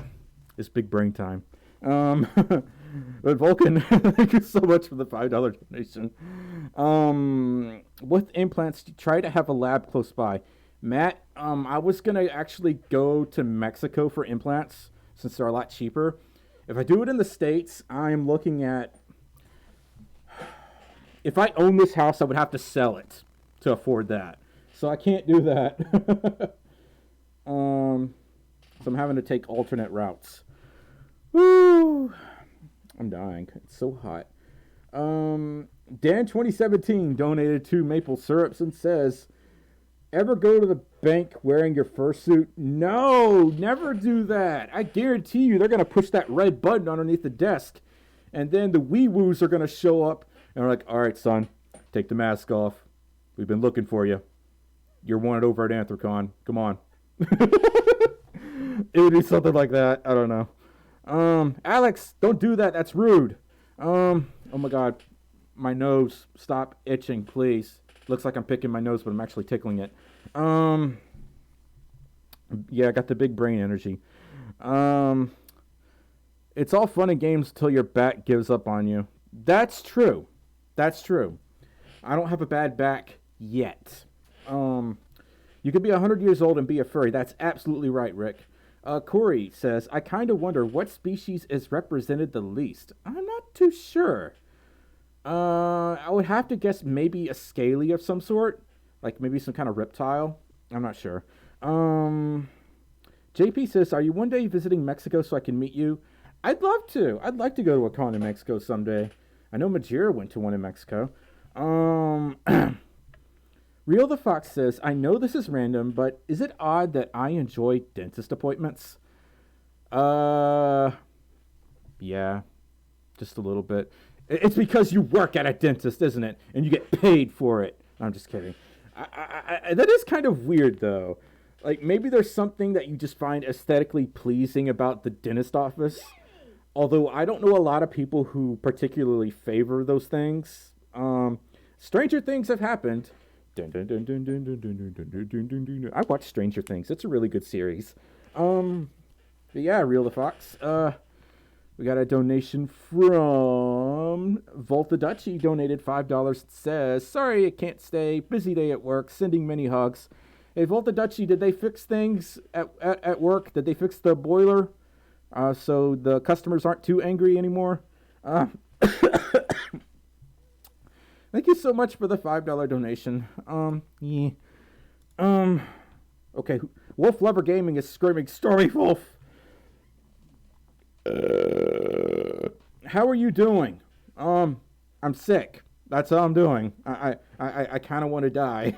it's big brain time. But Vulcan, thank you so much for the $5 donation. With implants, try to have a lab close by. Matt, I was going to actually go to Mexico for implants since they're a lot cheaper. If I do it in the States, I'm looking at... If I own this house, I would have to sell it to afford that. So I can't do that. So I'm having to take alternate routes. Woo! I'm dying. It's so hot. Dan 2017 donated 2 maple syrups and says, ever go to the bank wearing your fursuit? No, never do that. I guarantee you they're going to push that red button underneath the desk. And then the wee-woos are going to show up. And they're like, all right, son, take the mask off. We've been looking for you. You're wanted over at Anthrocon. Come on. It would be something like that. I don't know. Alex, don't do that. That's rude. Oh my God. My nose. Stop itching, please. Looks like I'm picking my nose, but I'm actually tickling it. Yeah, I got the big brain energy. It's all fun and games until your back gives up on you. That's true. That's true. I don't have a bad back yet. You could be 100 years old and be a furry. That's absolutely right, Rick. Corey says, I kind of wonder what species is represented the least. I'm not too sure. I would have to guess maybe a scaly of some sort. Like maybe some kind of reptile. I'm not sure. JP says, are you one day visiting Mexico so I can meet you? I'd love to. I'd like to go to a con in Mexico someday. I know Majira went to one in Mexico. Real the Fox says, I know this is random, but is it odd that I enjoy dentist appointments? Yeah, just a little bit. It's because you work at a dentist, isn't it? And you get paid for it. No, I'm just kidding. That is kind of weird, though. Like, maybe there's something that you just find aesthetically pleasing about the dentist office. Although I don't know a lot of people who particularly favor those things. Stranger things have happened. I watched Stranger Things. It's a really good series. But yeah, Real the Fox. We got a donation from Volta Dutchy. Donated $5. It says, sorry, I can't stay. Busy day at work. Sending many hugs. Hey, Volta Dutchy, did they fix things at work? Did they fix the boiler? So the customers aren't too angry anymore? Thank you so much for the $5 donation. Yeah. Okay. Wolf Lover Gaming is screaming, Stormy Wolf. How are you doing? I'm sick. That's how I'm doing. I kind of want to die.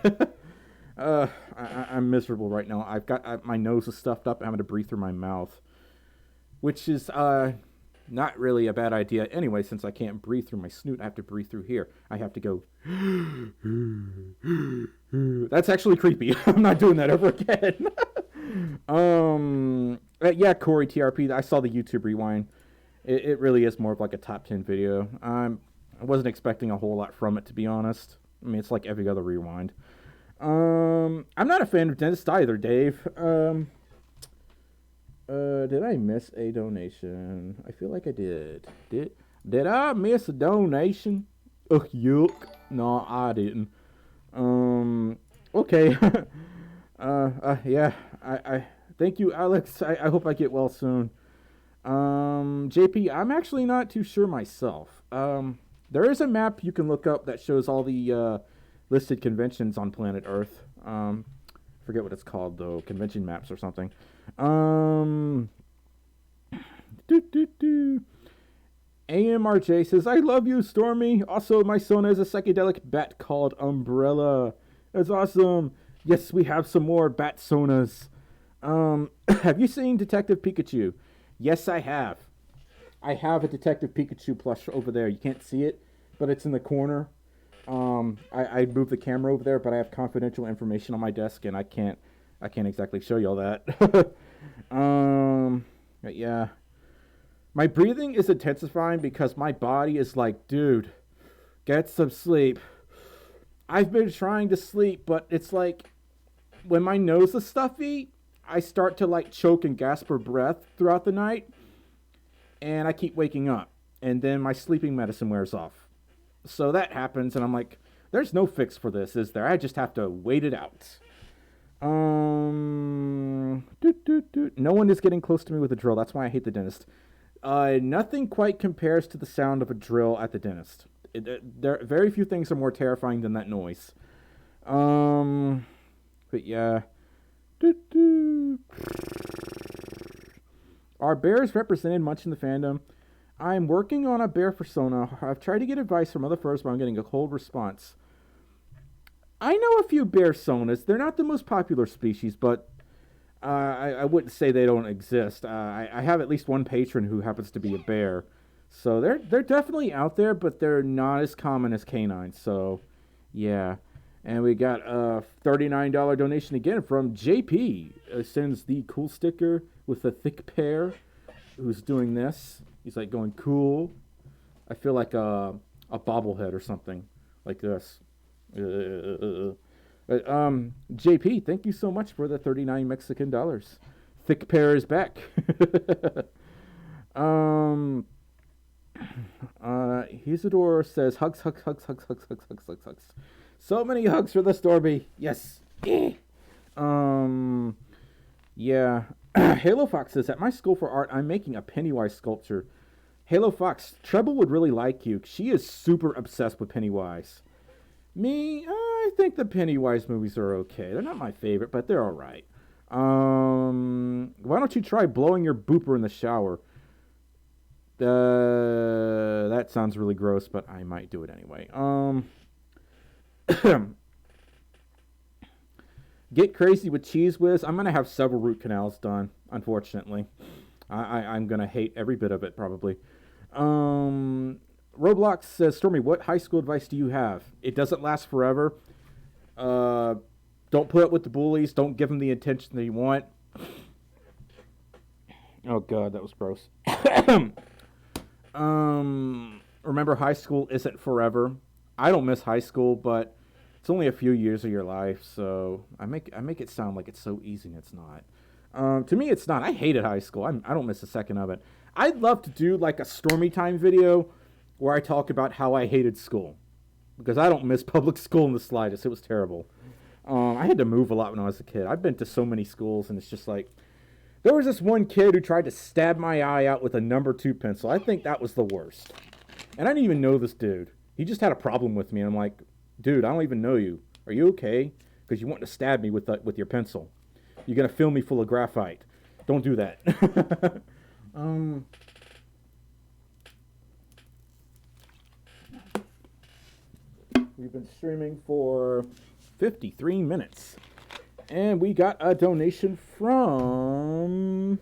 I'm miserable right now. I've got my nose is stuffed up. I'm having to breathe through my mouth, which is not really a bad idea anyway. Since I can't breathe through my snoot, I have to breathe through here. I have to go. That's actually creepy. I'm not doing that ever again. Yeah, Corey TRP. I saw the YouTube rewind. It really is more of like a top 10 video. I wasn't expecting a whole lot from it, to be honest. I mean, it's like every other rewind. I'm not a fan of dentists either, Dave. Did I miss a donation? I feel like I did. Did I miss a donation? Ugh, yuck. No, I didn't. Okay. Yeah. I thank you, Alex. I hope I get well soon. JP, I'm actually not too sure myself. There is a map you can look up that shows all the listed conventions on planet Earth. Forget what it's called though. Convention maps or something. AMRJ says, I love you, Stormy. Also, my Sona is a psychedelic bat called Umbrella. That's awesome. Yes, we have some more bat Sonas. Have you seen Detective Pikachu? Yes, I have. I have a Detective Pikachu plush over there. You can't see it, but it's in the corner. I moved the camera over there, but I have confidential information on my desk, and I can't I can't exactly show y'all that. But yeah. My breathing is intensifying because my body is like, dude, get some sleep. I've been trying to sleep, but it's like when my nose is stuffy, I start to like choke and gasp for breath throughout the night, and I keep waking up, and then my sleeping medicine wears off. So that happens, and I'm like, there's no fix for this, is there? I just have to wait it out. No one is getting close to me with a drill. That's why I hate the dentist. Nothing quite compares to the sound of a drill at the dentist. There very few things are more terrifying than that noise. But yeah. Are bears represented much in the fandom? I'm working on a bear persona. I've tried to get advice from other furs, but I'm getting a cold response. I know a few bear sonas. They're not the most popular species, but I wouldn't say they don't exist. I have at least one patron who happens to be a bear. So they're definitely out there, but they're not as common as canines. So, yeah. And we got a $39 donation again from JP. Sends the cool sticker with a thick pear. Who's doing this? He's like going cool. I feel like a bobblehead or something like this. JP, thank you so much for the 39 Mexican dollars. Thick pear is back. Isidore says hugs. So many hugs for the Stormi. Yes. Yeah. Halo Fox says, at my school for art, I'm making a Pennywise sculpture. Halo Fox, Treble would really like you. She is super obsessed with Pennywise. Me, I think the Pennywise movies are okay. They're not my favorite, but they're all right. Why don't you try blowing your booper in the shower? That sounds really gross, but I might do it anyway. Get crazy with Cheese Whiz. I'm gonna have several root canals done. Unfortunately, I'm gonna hate every bit of it probably. Roblox says, Stormi, what high school advice do you have? It doesn't last forever. Don't put up with the bullies. Don't give them the attention that you want. Oh god, that was gross. Remember, high school isn't forever. I don't miss high school, but it's only a few years of your life, so I make it sound like it's so easy, and it's not. To me, it's not. I hated high school. I don't miss a second of it. I'd love to do like a Stormi time video where I talk about how I hated school, because I don't miss public school in the slightest. It was terrible. I had to move a lot when I was a kid. I've been to so many schools, and it's just like, there was this one kid who tried to stab my eye out with a number 2 pencil. I think that was the worst. And I didn't even know this dude. He just had a problem with me. And I'm like, dude, I don't even know you. Are you okay? Because you want to stab me with your pencil. You're going to fill me full of graphite. Don't do that. We've been streaming for 53 minutes. And we got a donation from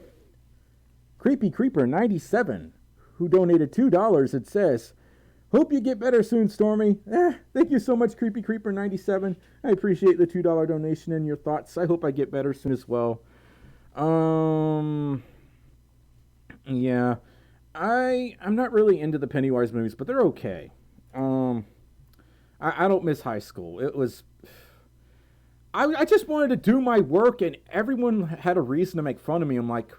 Creepy Creeper 97, who donated $2. It says, hope you get better soon, Stormi. Thank you so much, Creepy Creeper 97. I appreciate the $2 donation and your thoughts. I hope I get better soon as well. Yeah. I'm not really into the Pennywise movies, but they're okay. I don't miss high school. It was... I just wanted to do my work, and everyone had a reason to make fun of me. I'm like,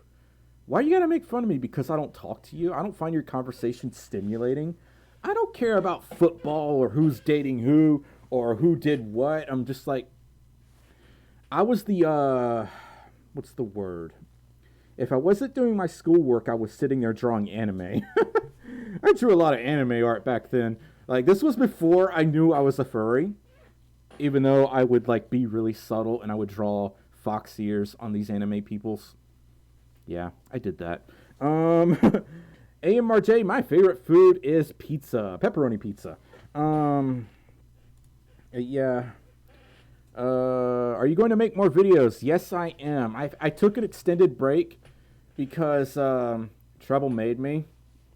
why you gotta make fun of me? Because I don't talk to you? I don't find your conversation stimulating? I don't care about football or who's dating who or who did what. I'm just like, I was the, what's the word? If I wasn't doing my schoolwork, I was sitting there drawing anime. I drew a lot of anime art back then. Like, this was before I knew I was a furry. Even though I would, like, be really subtle and I would draw fox ears on these anime peoples. Yeah, I did that. AMRJ, my favorite food is pizza. Pepperoni pizza. Yeah. Are you going to make more videos? Yes, I am. I took an extended break because trouble made me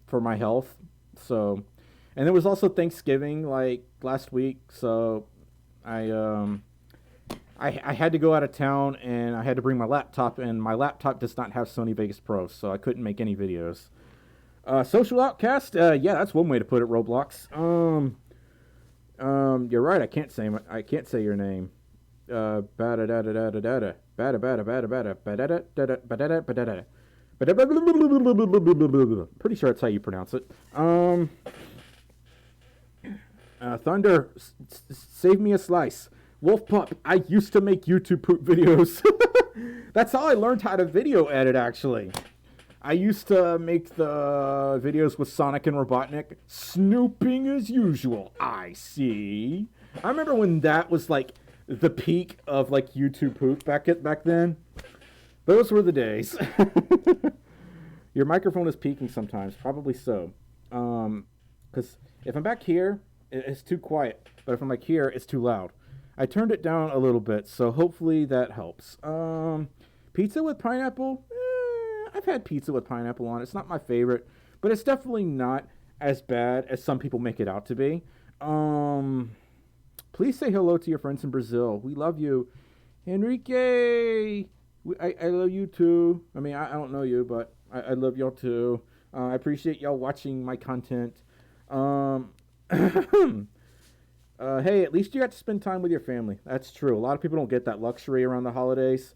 for my health. So, and there was also Thanksgiving, like, last week, so... I I had to go out of town and I had to bring my laptop, and my laptop does not have Sony Vegas Pro, so I couldn't make any videos. Social outcast, yeah, that's one way to put it. Roblox. You're right. I can't say your name. Bada da da da da da da bada bada bada bada bada da da bada bada. Pretty sure that's how you pronounce it. Thunder, save me a slice. Wolf Pup, I used to make YouTube poop videos. That's how I learned how to video edit, actually. I used to make the videos with Sonic and Robotnik. Snooping as usual, I see. I remember when that was like the peak of like YouTube poop back then. Those were the days. Your microphone is peaking sometimes, probably so. Because if I'm back here, it's too quiet. But if I'm like here, it's too loud. I turned it down a little bit, so hopefully that helps. Pizza with pineapple? I've had pizza with pineapple on it. It's not my favorite, but it's definitely not as bad as some people make it out to be. Please say hello to your friends in Brazil. We love you. Enrique! I love you too. I mean, I don't know you, but I love y'all too. I appreciate y'all watching my content. Hey, at least you got to spend time with your family. That's true. A lot of people don't get that luxury around the holidays,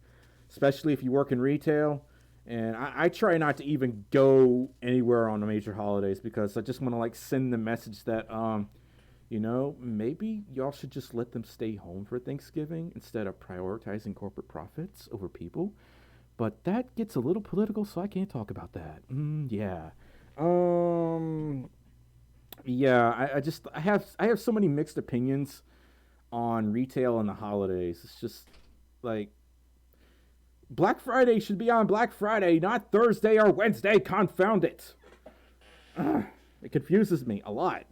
especially if you work in retail. And I try not to even go anywhere on the major holidays because I just want to like send the message that, maybe y'all should just let them stay home for Thanksgiving instead of prioritizing corporate profits over people. But that gets a little political, so I can't talk about that. Yeah. Yeah, I have so many mixed opinions on retail and the holidays. It's just like Black Friday should be on Black Friday, not Thursday or Wednesday. Confound it. It confuses me a lot.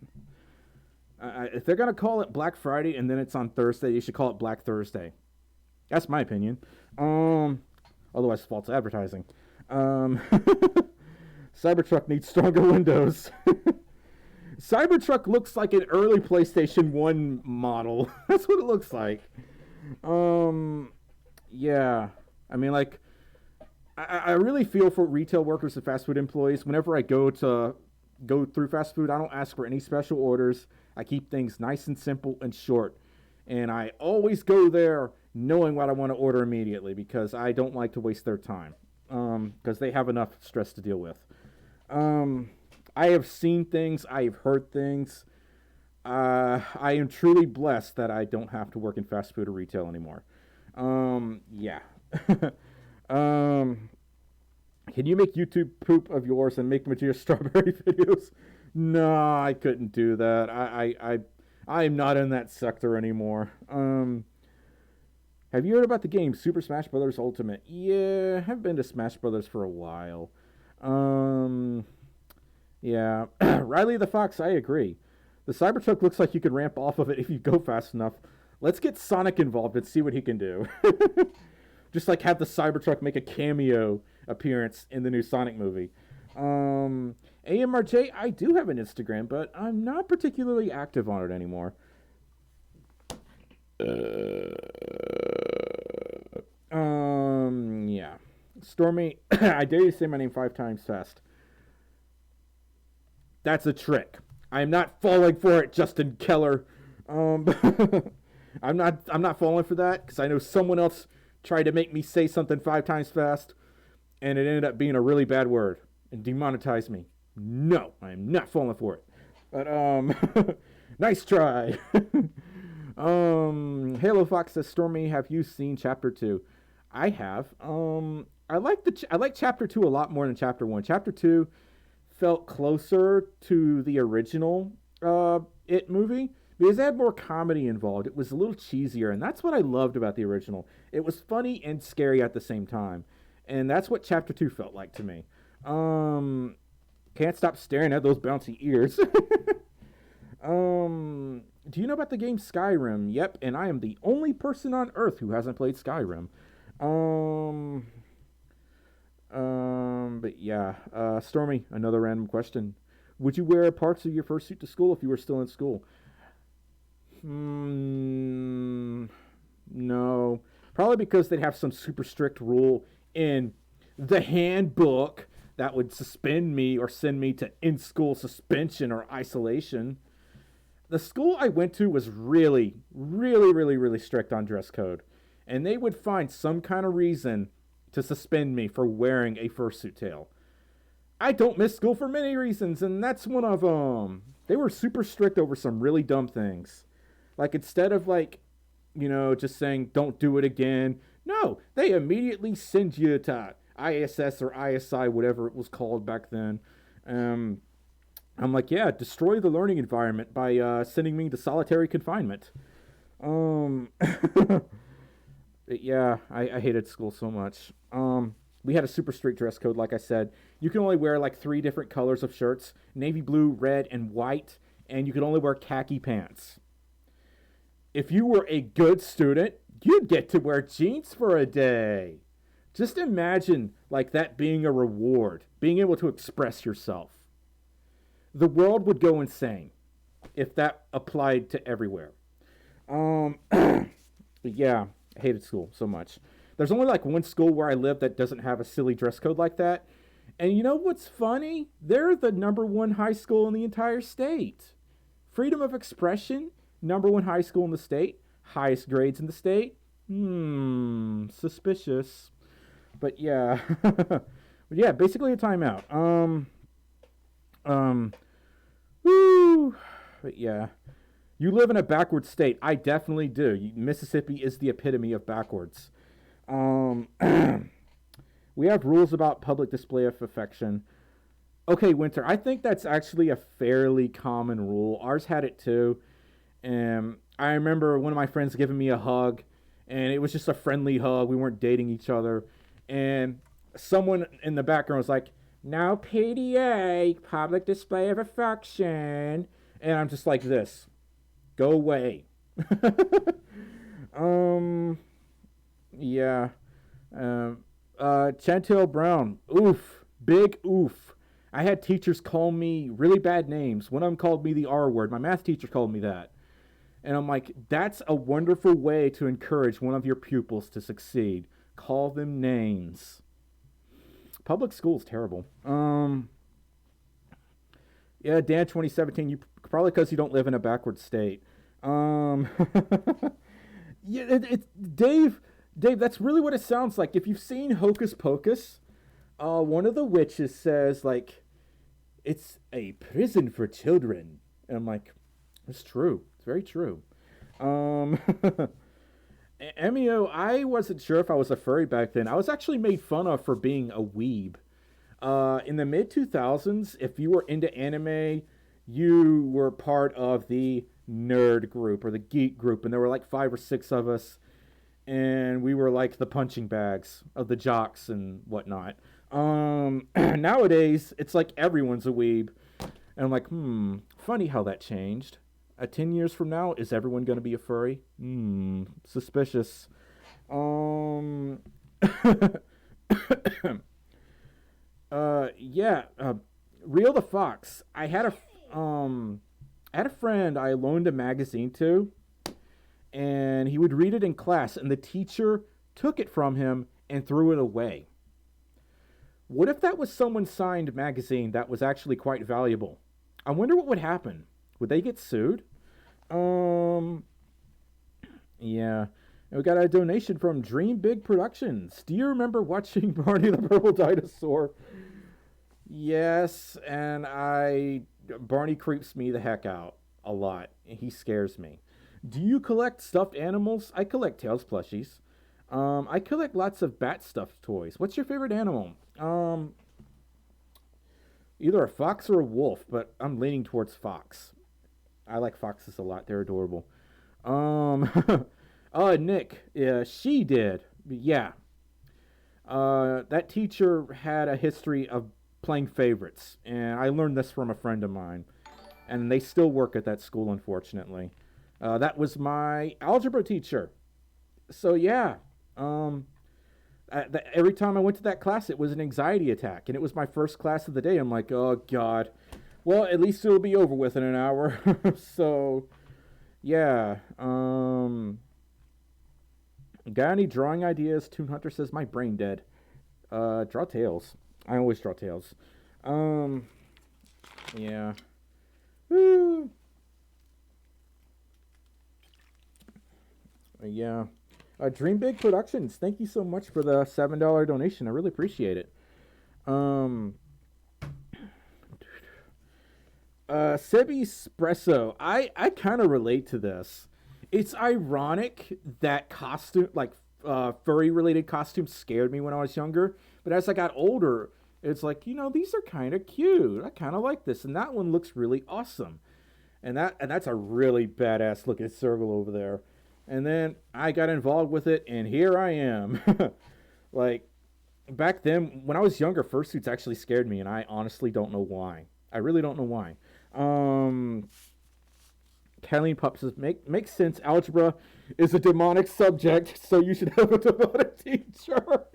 If they're gonna call it Black Friday and then it's on Thursday, you should call it Black Thursday. That's my opinion. Otherwise, false advertising. Cybertruck needs stronger windows. Cybertruck looks like an early PlayStation 1 model. That's what it looks like. Yeah. I mean, like, I really feel for retail workers and fast food employees. Whenever I go through fast food, I don't ask for any special orders. I keep things nice and simple and short. And I always go there knowing what I want to order immediately because I don't like to waste their time. Because they have enough stress to deal with. I have seen things. I have heard things. I am truly blessed that I don't have to work in fast food or retail anymore. Yeah. Can you make YouTube poop of yours and make Major strawberry videos? No, I couldn't do that. I'm not in that sector anymore. Have you heard about the game Super Smash Bros. Ultimate? Yeah, I haven't been to Smash Bros. For a while. Yeah. Riley the Fox, I agree. The Cybertruck looks like you could ramp off of it if you go fast enough. Let's get Sonic involved and see what he can do. Just like have the Cybertruck make a cameo appearance in the new Sonic movie. AMRJ, I do have an Instagram, but I'm not particularly active on it anymore. Yeah. Stormi, I dare you to say my name 5 times fast. That's a trick. I'm not falling for it, Justin Keller. I'm not falling for that because I know someone else tried to make me say something 5 times fast, and it ended up being a really bad word and demonetized me. No, I'm not falling for it. But nice try. Halo Fox says, Stormy, have you seen Chapter 2? I have. I like Chapter 2 a lot more than Chapter 1. Chapter 2 felt closer to the original It movie because it had more comedy involved. It was a little cheesier, and that's what I loved about the original. It was funny and scary at the same time, and that's what Chapter 2 felt like to me. Can't stop staring at those bouncy ears. Do you know about the game Skyrim? Yep, and I am the only person on Earth who hasn't played Skyrim. But yeah, Stormy, another random question. Would you wear parts of your first suit to school if you were still in school? No. Probably because they'd have some super strict rule in the handbook that would suspend me or send me to in-school suspension or isolation. The school I went to was really, really, really, really strict on dress code. And they would find some kind of reason to suspend me for wearing a fursuit tail. I don't miss school for many reasons, and that's one of them. They were super strict over some really dumb things. Like, instead of, like, just saying, don't do it again, no, they immediately send you to ISS or ISI, whatever it was called back then. I'm like, yeah, destroy the learning environment by sending me to solitary confinement. Yeah, I hated school so much. We had a super strict dress code, like I said. You can only wear like 3 different colors of shirts: navy blue, red, and white, and you could only wear khaki pants. If you were a good student, you'd get to wear jeans for a day. Just imagine like that being a reward, being able to express yourself. The world would go insane if that applied to everywhere. Yeah, I hated school so much. There's only like one school where I live that doesn't have a silly dress code like that. And you know what's funny? They're the #1 high school in the entire state. Freedom of expression, #1 high school in the state, highest grades in the state. Suspicious. But yeah. But yeah, basically a timeout. Woo. But yeah. You live in a backward state. I definitely do. Mississippi is the epitome of backwards. We have rules about public display of affection. Okay, Winter, I think that's actually a fairly common rule. Ours had it too. I remember one of my friends giving me a hug, and it was just a friendly hug. We weren't dating each other. And someone in the background was like, "No PDA, public display of affection." And I'm just like this. Go away. Yeah. Chantel Brown. Oof. Big oof. I had teachers call me really bad names. One of them called me the R word. My math teacher called me that. And I'm like, that's a wonderful way to encourage one of your pupils to succeed. Call them names. Public school is terrible. Yeah, Dan 2017, you probably because you don't live in a backward state. Yeah, it's Dave, that's really what it sounds like. If you've seen Hocus Pocus, one of the witches says, like, it's a prison for children. And I'm like, it's true. It's very true. MEO, I wasn't sure if I was a furry back then. I was actually made fun of for being a weeb. In the mid-2000s, if you were into anime, you were part of the nerd group or the geek group, and there were like 5 or 6 of us, and we were like the punching bags of the jocks and whatnot. Nowadays, it's like everyone's a weeb, and I'm like, funny how that changed. 10 years from now, is everyone going to be a furry? Suspicious. Yeah, Real the Fox. I had a friend I loaned a magazine to, and he would read it in class, and the teacher took it from him and threw it away. What if that was someone's signed magazine that was actually quite valuable? I wonder what would happen. Would they get sued? Yeah. And we got a donation from Dream Big Productions. Do you remember watching Barney the Purple Dinosaur? Yes, and Barney creeps me the heck out a lot. He scares me. Do you collect stuffed animals? I collect Tails plushies. I collect lots of bat stuffed toys. What's your favorite animal? Either a fox or a wolf, but I'm leaning towards fox. I like foxes a lot. They're adorable. Nick. Yeah, she did. Yeah. That teacher had a history of playing favorites, and I learned this from a friend of mine, and they still work at that school, unfortunately. That was my algebra teacher. So yeah, every time I went to that class, it was an anxiety attack, and it was my first class of the day. I'm like, oh God. Well, at least it'll be over with in an hour. So, yeah. Got any drawing ideas? Toon Hunter says my brain dead. Draw tails. I always draw tails. Yeah. Woo. Yeah. Dream Big Productions. Thank you so much for the $7 donation. I really appreciate it. Sebi Espresso. I kind of relate to this. It's ironic that costume, like furry related costumes, scared me when I was younger. But as I got older, it's like, these are kind of cute. I kind of like this, and that one looks really awesome. And that's a really badass looking circle over there. And then I got involved with it, and here I am. Like, back then, when I was younger, fursuits actually scared me, and I honestly don't know why. I really don't know why. Kathleen Pup says, makes sense. Algebra is a demonic subject, so you should have a demonic teacher.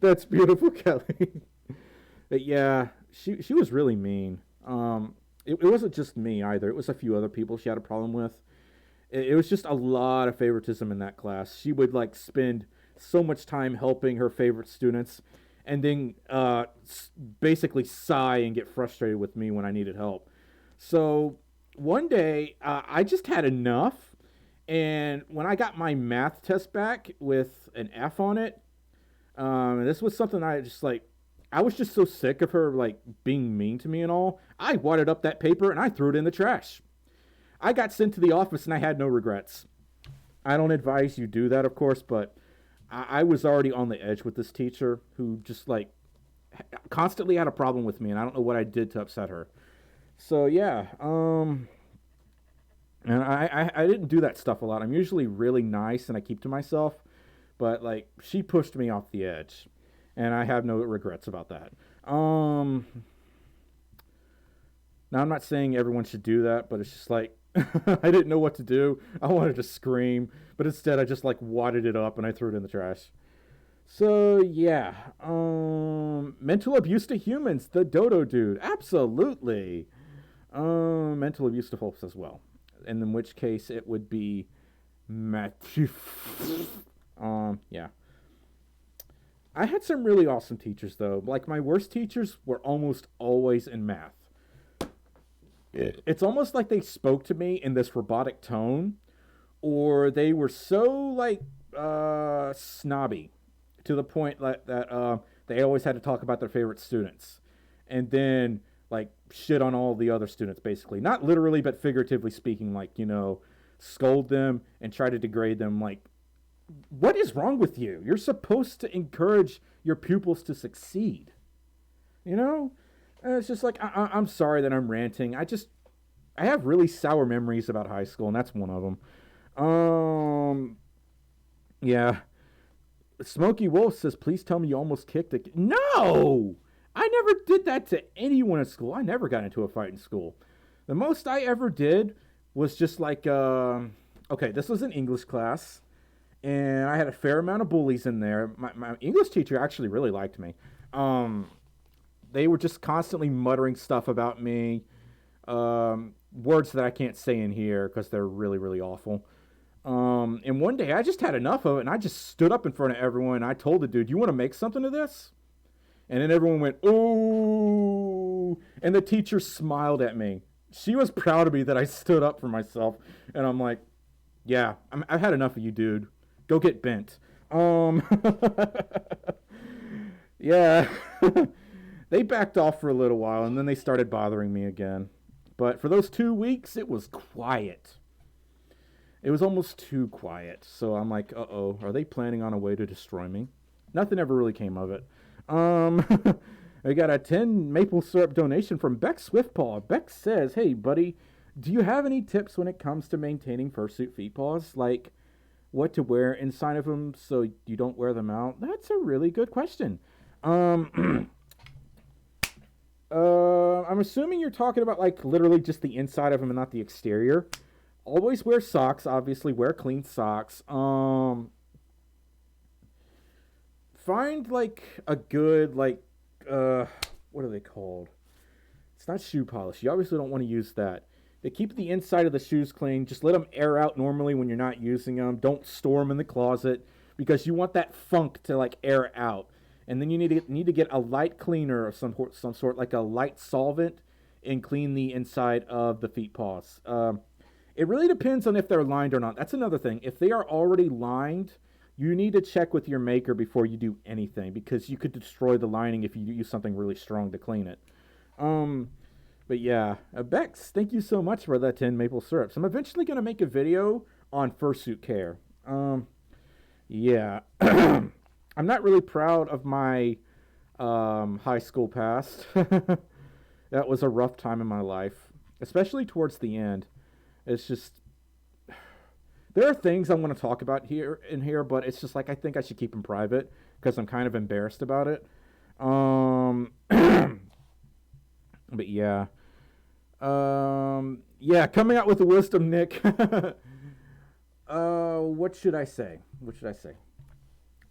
That's beautiful, Kelly. But yeah, she was really mean. It wasn't just me either. It was a few other people she had a problem with. It was just a lot of favoritism in that class. She would spend so much time helping her favorite students, and then basically sigh and get frustrated with me when I needed help. So one day I just had enough, and when I got my math test back with an F on it, and this was something I was just so sick of her being mean to me and all. I wadded up that paper and I threw it in the trash. I got sent to the office and I had no regrets. I don't advise you do that, of course, but I was already on the edge with this teacher who just constantly had a problem with me, and I don't know what I did to upset her. So yeah, and I didn't do that stuff a lot. I'm usually really nice and I keep to myself, but she pushed me off the edge, and I have no regrets about that. Now I'm not saying everyone should do that, but it's just I didn't know what to do. I wanted to scream, but instead I just wadded it up and I threw it in the trash. So yeah, mental abuse to humans, the Dodo Dude, absolutely. Mental abuse to folks as well, and in which case it would be Matthew. Yeah. I had some really awesome teachers though. My worst teachers were almost always in math. It's almost like they spoke to me in this robotic tone, or they were so snobby to the point that they always had to talk about their favorite students, and then shit on all the other students, basically, not literally but figuratively speaking, scold them and try to degrade them. What is wrong with you? You're supposed to encourage your pupils to succeed, And it's just I'm sorry that I'm ranting. I have really sour memories about high school, and that's one of them. Yeah. Smokey Wolf says, please tell me you almost kicked a kid. No! I never did that to anyone at school. I never got into a fight in school. The most I ever did was just okay, this was an English class, and I had a fair amount of bullies in there. My English teacher actually really liked me. They were just constantly muttering stuff about me, words that I can't say in here because they're really, really awful. And one day I just had enough of it, and I just stood up in front of everyone, and I told the dude, you want to make something of this? And then everyone went, ooh, and the teacher smiled at me. She was proud of me that I stood up for myself, and I'm like, yeah, I've had enough of you, dude. Go get bent. Yeah. They backed off for a little while, and then they started bothering me again. But for those 2 weeks, it was quiet. It was almost too quiet. So I'm like, uh-oh, are they planning on a way to destroy me? Nothing ever really came of it. I got a 10 maple syrup donation from Beck Swiftpaw. Beck says, hey, buddy, do you have any tips when it comes to maintaining fursuit feet paws? What to wear inside of them so you don't wear them out? That's a really good question. I'm assuming you're talking about literally just the inside of them and not the exterior. Always wear socks, obviously. Wear clean socks. Find a good what are they called? It's not shoe polish. You obviously don't want to use that. keep the inside of the shoes clean. Just let them air out normally when you're not using them. Don't store them in the closet because you want that funk to like air out. And then you need to get a light cleaner of some sort, like a light solvent, and clean the inside of the feet paws. It really depends on if they're lined or not. That's another thing. If they are already lined, you need to check with your maker before you do anything because you could destroy the lining if you use something really strong to clean it. But yeah, Bex, thank you so much for that 10 maple syrups. I'm eventually going to make a video on fursuit care. Yeah. I'm not really proud of my high school past. That was a rough time in my life, especially towards the end. It's just, there are things I want to talk about here, but it's just like I think I should keep them private because I'm kind of embarrassed about it. But yeah. Yeah, coming out with the wisdom, Nick. What should I say?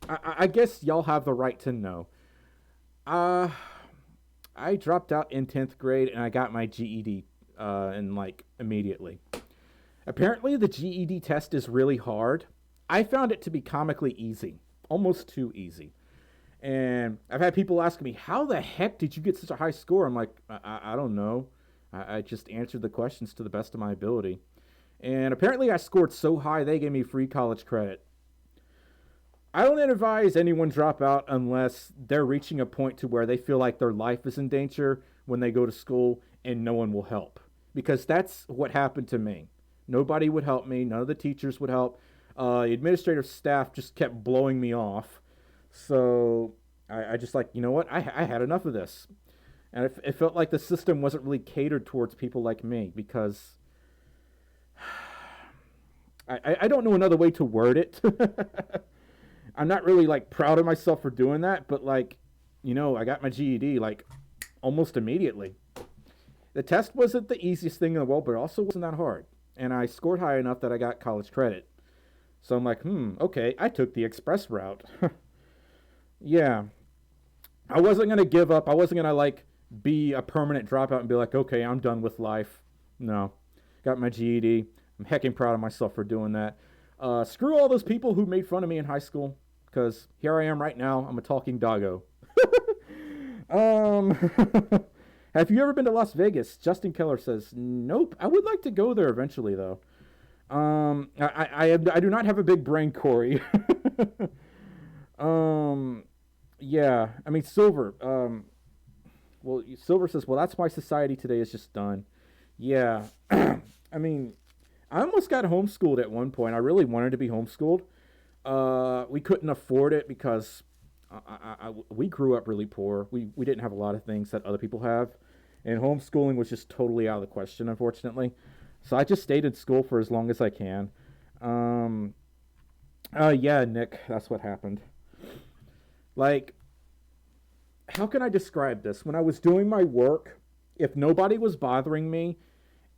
I guess y'all have the right to know. I dropped out in 10th grade and I got my GED and like immediately. Apparently the GED test is really hard. I found it to be comically easy, almost too easy. And I've had people asking me, how the heck did you get such a high score? I'm like, I don't know. I just answered the questions to the best of my ability. And apparently I scored so high they gave me free college credit. I don't advise anyone drop out unless they're reaching a point to where they feel like their life is in danger when they go to school and no one will help. Because that's what happened to me. Nobody would help me. None of the teachers would help. The administrative staff just kept blowing me off. So I just like, you know what? I had enough of this. And it felt like the system wasn't really catered towards people like me because I don't know another way to word it. I'm not really like proud of myself for doing that, but like, you know, I got my GED like almost immediately. The test wasn't the easiest thing in the world, but it also wasn't that hard. And I scored high enough that I got college credit. So I'm like, okay, I took the express route. Yeah. I wasn't going to give up. I wasn't going to like be a permanent dropout and be like, okay, I'm done with life. No. Got my GED. I'm hecking proud of myself for doing that. Screw all those people who made fun of me in high school, because here I am right now. I'm a talking doggo. Have you ever been to Las Vegas? Justin Keller says, nope. I would like to go there eventually, though. I do not have a big brain, Corey. Yeah. I mean, Silver. Well, Silver says, well, that's why society today is just done. Yeah. I mean, I almost got homeschooled at one point. I really wanted to be homeschooled. We couldn't afford it because we grew up really poor. We didn't have a lot of things that other people have. And homeschooling was just totally out of the question, unfortunately. So I just stayed in school for as long as I can. Yeah, Nick, that's what happened. Like, how can I describe this? When I was doing my work, if nobody was bothering me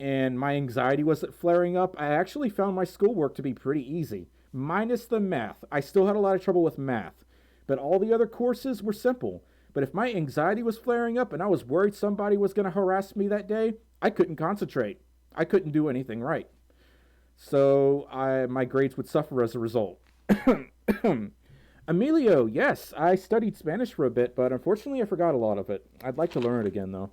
and my anxiety wasn't flaring up, I actually found my schoolwork to be pretty easy. Minus the math. I still had a lot of trouble with math. But all the other courses were simple. But if my anxiety was flaring up and I was worried somebody was going to harass me that day, I couldn't concentrate. I couldn't do anything right. So my grades would suffer as a result. Emilio, yes, I studied Spanish for a bit, but unfortunately I forgot a lot of it. I'd like to learn it again, though.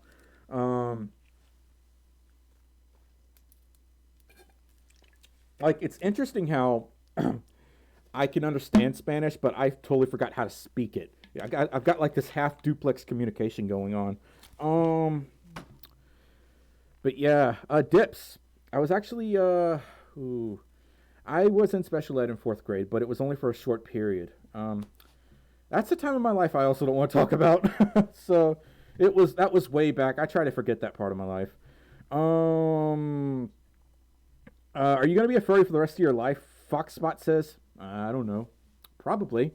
Like, it's interesting how I can understand Spanish, but I totally forgot how to speak it. I've got like this half duplex communication going on. But yeah, dips. I was actually I was in special ed in 4th grade, but it was only for a short period. That's the time of my life I also don't want to talk about. So that was way back. I try to forget that part of my life. Are you going to be a furry for the rest of your life? Foxspot says. I don't know. Probably.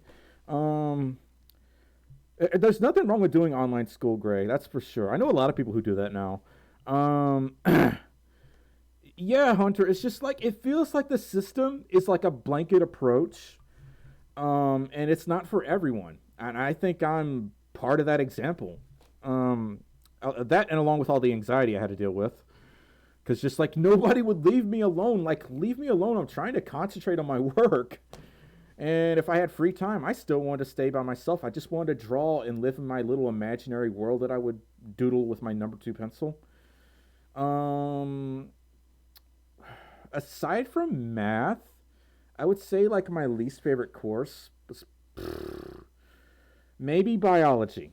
There's nothing wrong with doing online school, Greg. That's for sure. I know a lot of people who do that now. Yeah, Hunter. It's just like, it feels like the system is like a blanket approach. And it's not for everyone. And I think I'm part of that example. That and along with all the anxiety I had to deal with. Because just like nobody would leave me alone. Like, leave me alone. I'm trying to concentrate on my work. And if I had free time, I still wanted to stay by myself. I just wanted to draw and live in my little imaginary world that I would doodle with my number 2 pencil. Aside from math, I would say like my least favorite course was maybe biology.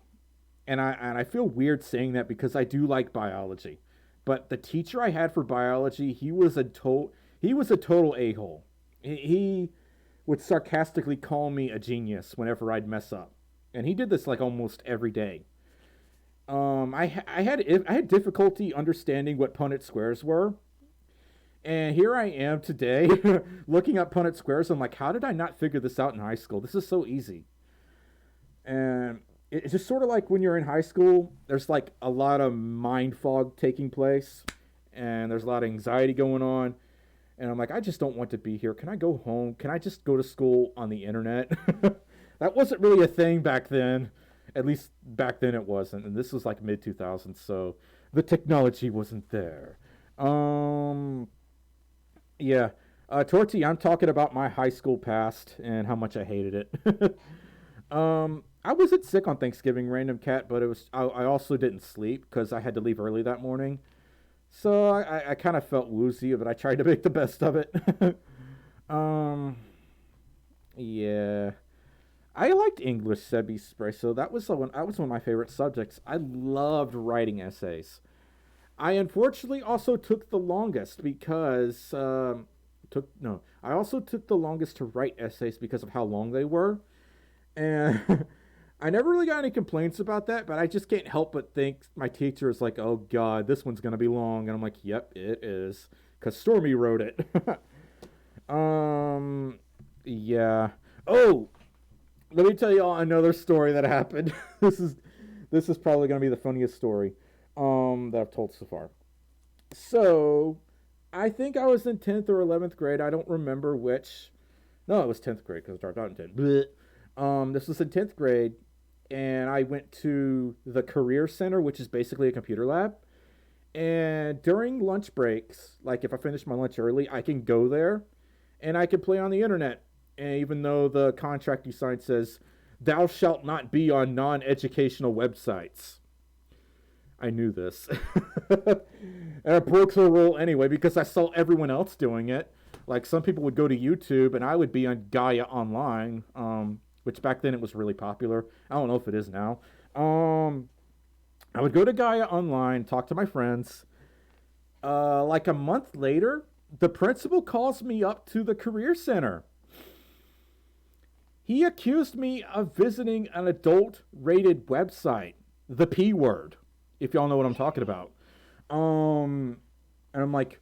And I feel weird saying that because I do like biology. But the teacher I had for biology, he was a total a-hole. He would sarcastically call me a genius whenever I'd mess up. And he did this like almost every day. I had difficulty understanding what Punnett squares were. And here I am today looking up Punnett squares. I'm like, how did I not figure this out in high school? This is so easy. And it's just sort of like when you're in high school, there's like a lot of mind fog taking place. And there's a lot of anxiety going on. And I'm like, I just don't want to be here. Can I go home? Can I just go to school on the internet? That wasn't really a thing back then. At least back then it wasn't. And this was like mid-2000s, so the technology wasn't there. Yeah. Torty, I'm talking about my high school past and how much I hated it. I wasn't sick on Thanksgiving, random cat, but I also didn't sleep because I had to leave early that morning. So I kind of felt woozy, but I tried to make the best of it. Yeah. I liked English, Sebi Spray, so that was one of my favorite subjects. I loved writing essays. I unfortunately also took the longest because I also took the longest to write essays because of how long they were. And I never really got any complaints about that, but I just can't help but think my teacher is like, oh God, this one's going to be long. And I'm like, yep, it is. Because Stormi wrote it. Yeah. Oh, let me tell you all another story that happened. This is probably going to be the funniest story that I've told so far. So, I think I was in 10th or 11th grade. I don't remember which. No, it was 10th grade because I started out in 10th. This was in 10th grade. And I went to the Career Center, which is basically a computer lab. And during lunch breaks, like if I finish my lunch early, I can go there and I can play on the internet. And even though the contract you signed says, thou shalt not be on non-educational websites. I knew this. And I broke the rule anyway because I saw everyone else doing it. Like some people would go to YouTube and I would be on Gaia Online, which back then it was really popular. I don't know if it is now. I would go to Gaia Online, talk to my friends. Like a month later, the principal calls me up to the Career Center. He accused me of visiting an adult-rated website, the P word, if y'all know what I'm talking about. And I'm like,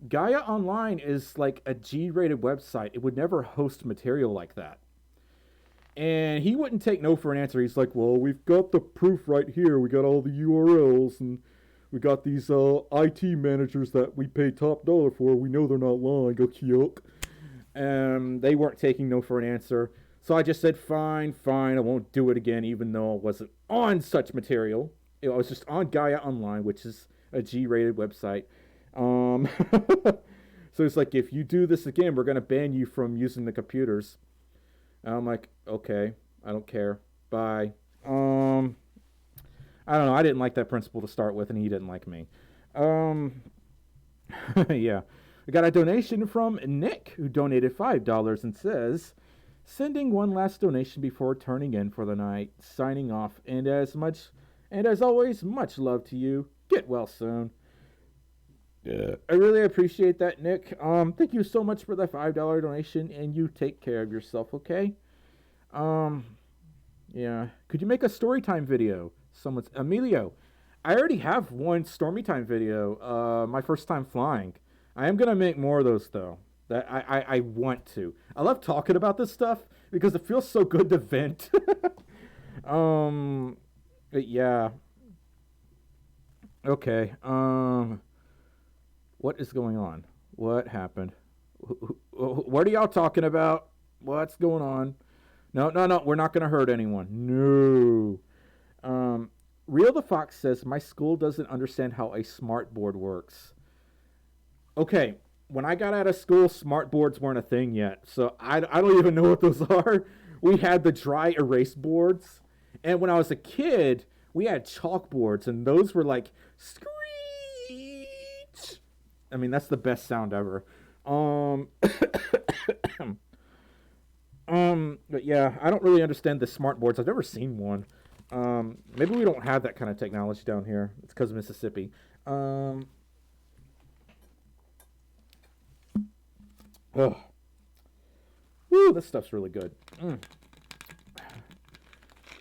Gaia Online is like a G-rated website. It would never host material like that. And he wouldn't take no for an answer. He's like, well, we've got the proof right here. We got all the URLs, and we got these IT managers that we pay top dollar for. We know they're not lying. Go yuck. And they weren't taking no for an answer. So I just said, fine, I won't do it again, even though I wasn't on such material. I was just on Gaia Online, which is a G-rated website. So it's like, if you do this again, we're going to ban you from using the computers. And I'm like, okay, I don't care. Bye. I don't know. I didn't like that principal to start with, and he didn't like me. Yeah. I got a donation from Nick, who donated $5 and says, sending one last donation before turning in for the night, signing off, and as always, much love to you. Get well soon. Yeah. I really appreciate that, Nick. Thank you so much for the $5 donation, and you take care of yourself, okay? Yeah. Could you make a story time video? Emilio, I already have one Stormy time video, my first time flying. I am gonna make more of those, though. That I want to. I love talking about this stuff because it feels so good to vent. But yeah. Okay. What is going on? What happened? What are y'all talking about? What's going on? No. We're not gonna hurt anyone. No. Real the Fox says my school doesn't understand how a smart board works. Okay, when I got out of school, smart boards weren't a thing yet, so I don't even know what those are. We had the dry erase boards, and when I was a kid, we had chalkboards, and those were like screech. I mean, that's the best sound ever. Um, but yeah, I don't really understand the smart boards. I've never seen one. Maybe we don't have that kind of technology down here. It's because of Mississippi. Um, ugh. Woo, this stuff's really good.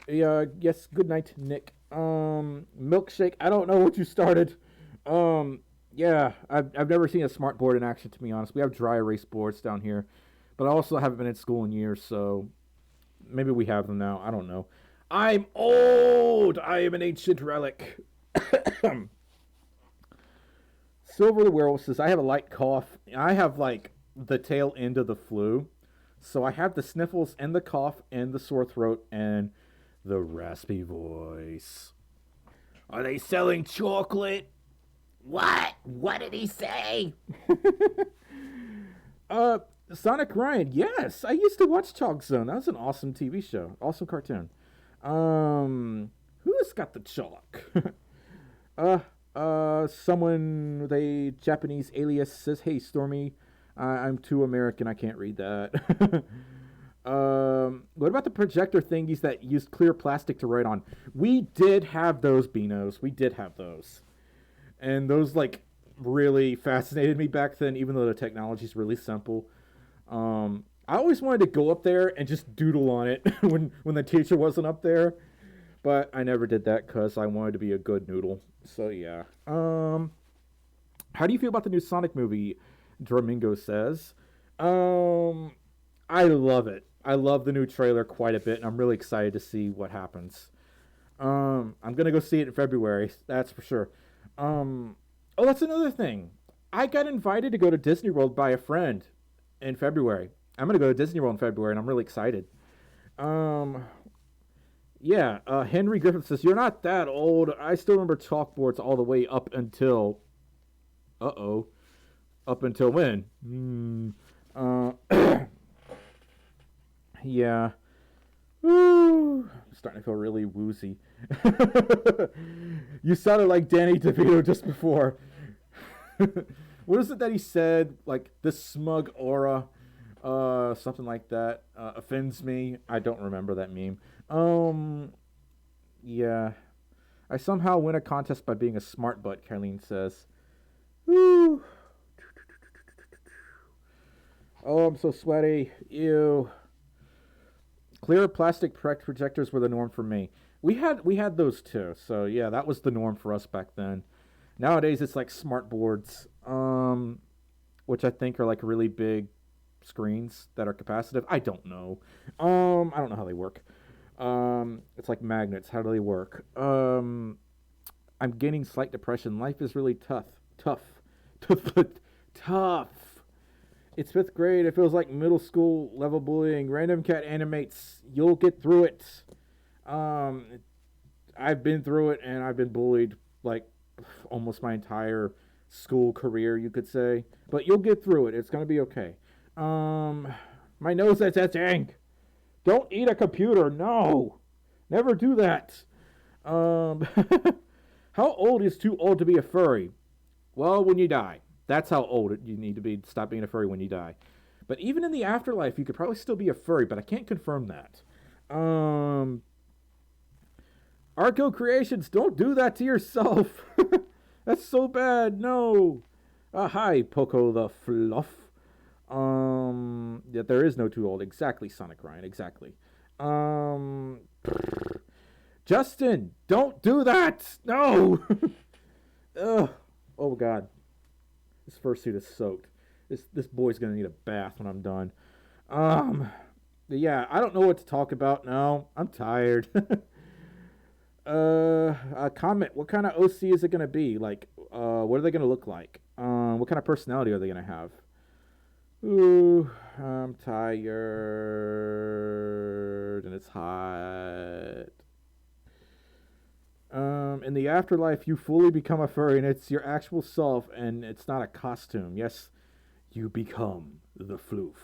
Yeah, yes, good night, Nick. Milkshake, I don't know what you started. Yeah, I've never seen a smart board in action, to be honest. We have dry erase boards down here, but I also haven't been in school in years, so maybe we have them now. I don't know. I'm old! I am an ancient relic. Silver the Werewolf says, I have a light cough. I have, like, the tail end of the flu. So I have the sniffles and the cough and the sore throat and the raspy voice. Are they selling chocolate? What? What did he say? Sonic Ryan, yes. I used to watch Chalk Zone. That was an awesome TV show. Awesome cartoon. Who's got the chalk? Someone with a Japanese alias says, "Hey, Stormi, I'm too American. I can't read that." What about the projector thingies that used clear plastic to write on? We did have those, Beanos. We did have those, and those like really fascinated me back then. Even though the technology is really simple, I always wanted to go up there and just doodle on it when the teacher wasn't up there. But I never did that because I wanted to be a good noodle. So yeah. How do you feel about the new Sonic movie? Dramingo says. I love it. I love the new trailer quite a bit, and I'm really excited to see what happens. I'm gonna go see it in February. That's for sure. Oh, that's another thing. I got invited to go to Disney World by a friend in February. I'm gonna go to Disney World in February, and I'm really excited. Um, yeah, Henry Griffith says, "You're not that old. I still remember chalkboards all the way up until. Uh oh. Up until when? Yeah. Woo. I'm starting to feel really woozy. You sounded like Danny DeVito just before. What is it that he said? Like, this smug aura, something like that, offends me. I don't remember that meme. Yeah. I somehow win a contest by being a smart butt, Kylene says. Woo. Oh, I'm so sweaty. Ew. Clear plastic projectors were the norm for me. We had those too. So yeah, that was the norm for us back then. Nowadays it's like smart boards, which I think are like really big screens that are capacitive. I don't know. I don't know how they work. It's like magnets. How do they work? I'm gaining slight depression. Life is really tough, tough. It's fifth grade. It feels like middle school level bullying. Random Cat animates. You'll get through it. Um, I've been through it, and I've been bullied like almost my entire school career, you could say. But you'll get through it. It's gonna be okay. My nose is itching. Don't eat a computer. No, never do that. Um, how old is too old to be a furry? Well, when you die. That's how old you need to be to stop being a furry when you die. But even in the afterlife, you could probably still be a furry, but I can't confirm that. Arco Creations, don't do that to yourself. That's so bad. No. Hi, Poco the Fluff. Yeah, there is no too old. Exactly, Sonic Ryan. Exactly. Justin, don't do that. No. Ugh. Oh God. This fursuit is soaked. This boy's gonna need a bath when I'm done. Yeah, I don't know what to talk about now. I'm tired. A comment. What kind of OC is it gonna be? Like, what are they gonna look like? What kind of personality are they gonna have? Ooh, I'm tired and it's hot. In the afterlife, you fully become a furry, and it's your actual self, and it's not a costume. Yes, you become the floof.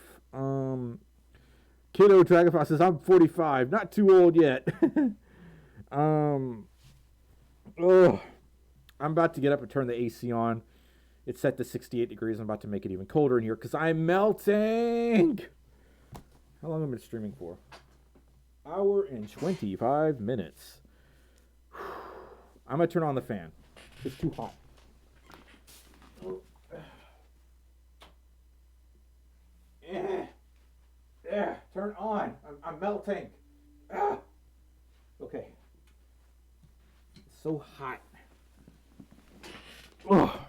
Kiddo Dragonfly says, I'm 45, not too old yet. Oh, I'm about to get up and turn the AC on. It's set to 68 degrees. I'm about to make it even colder in here because I'm melting. How long have I been streaming for? Hour and 25 minutes. I'm going to turn on the fan. It's too hot. Turn on. I'm melting. Okay. It's so hot. Oh,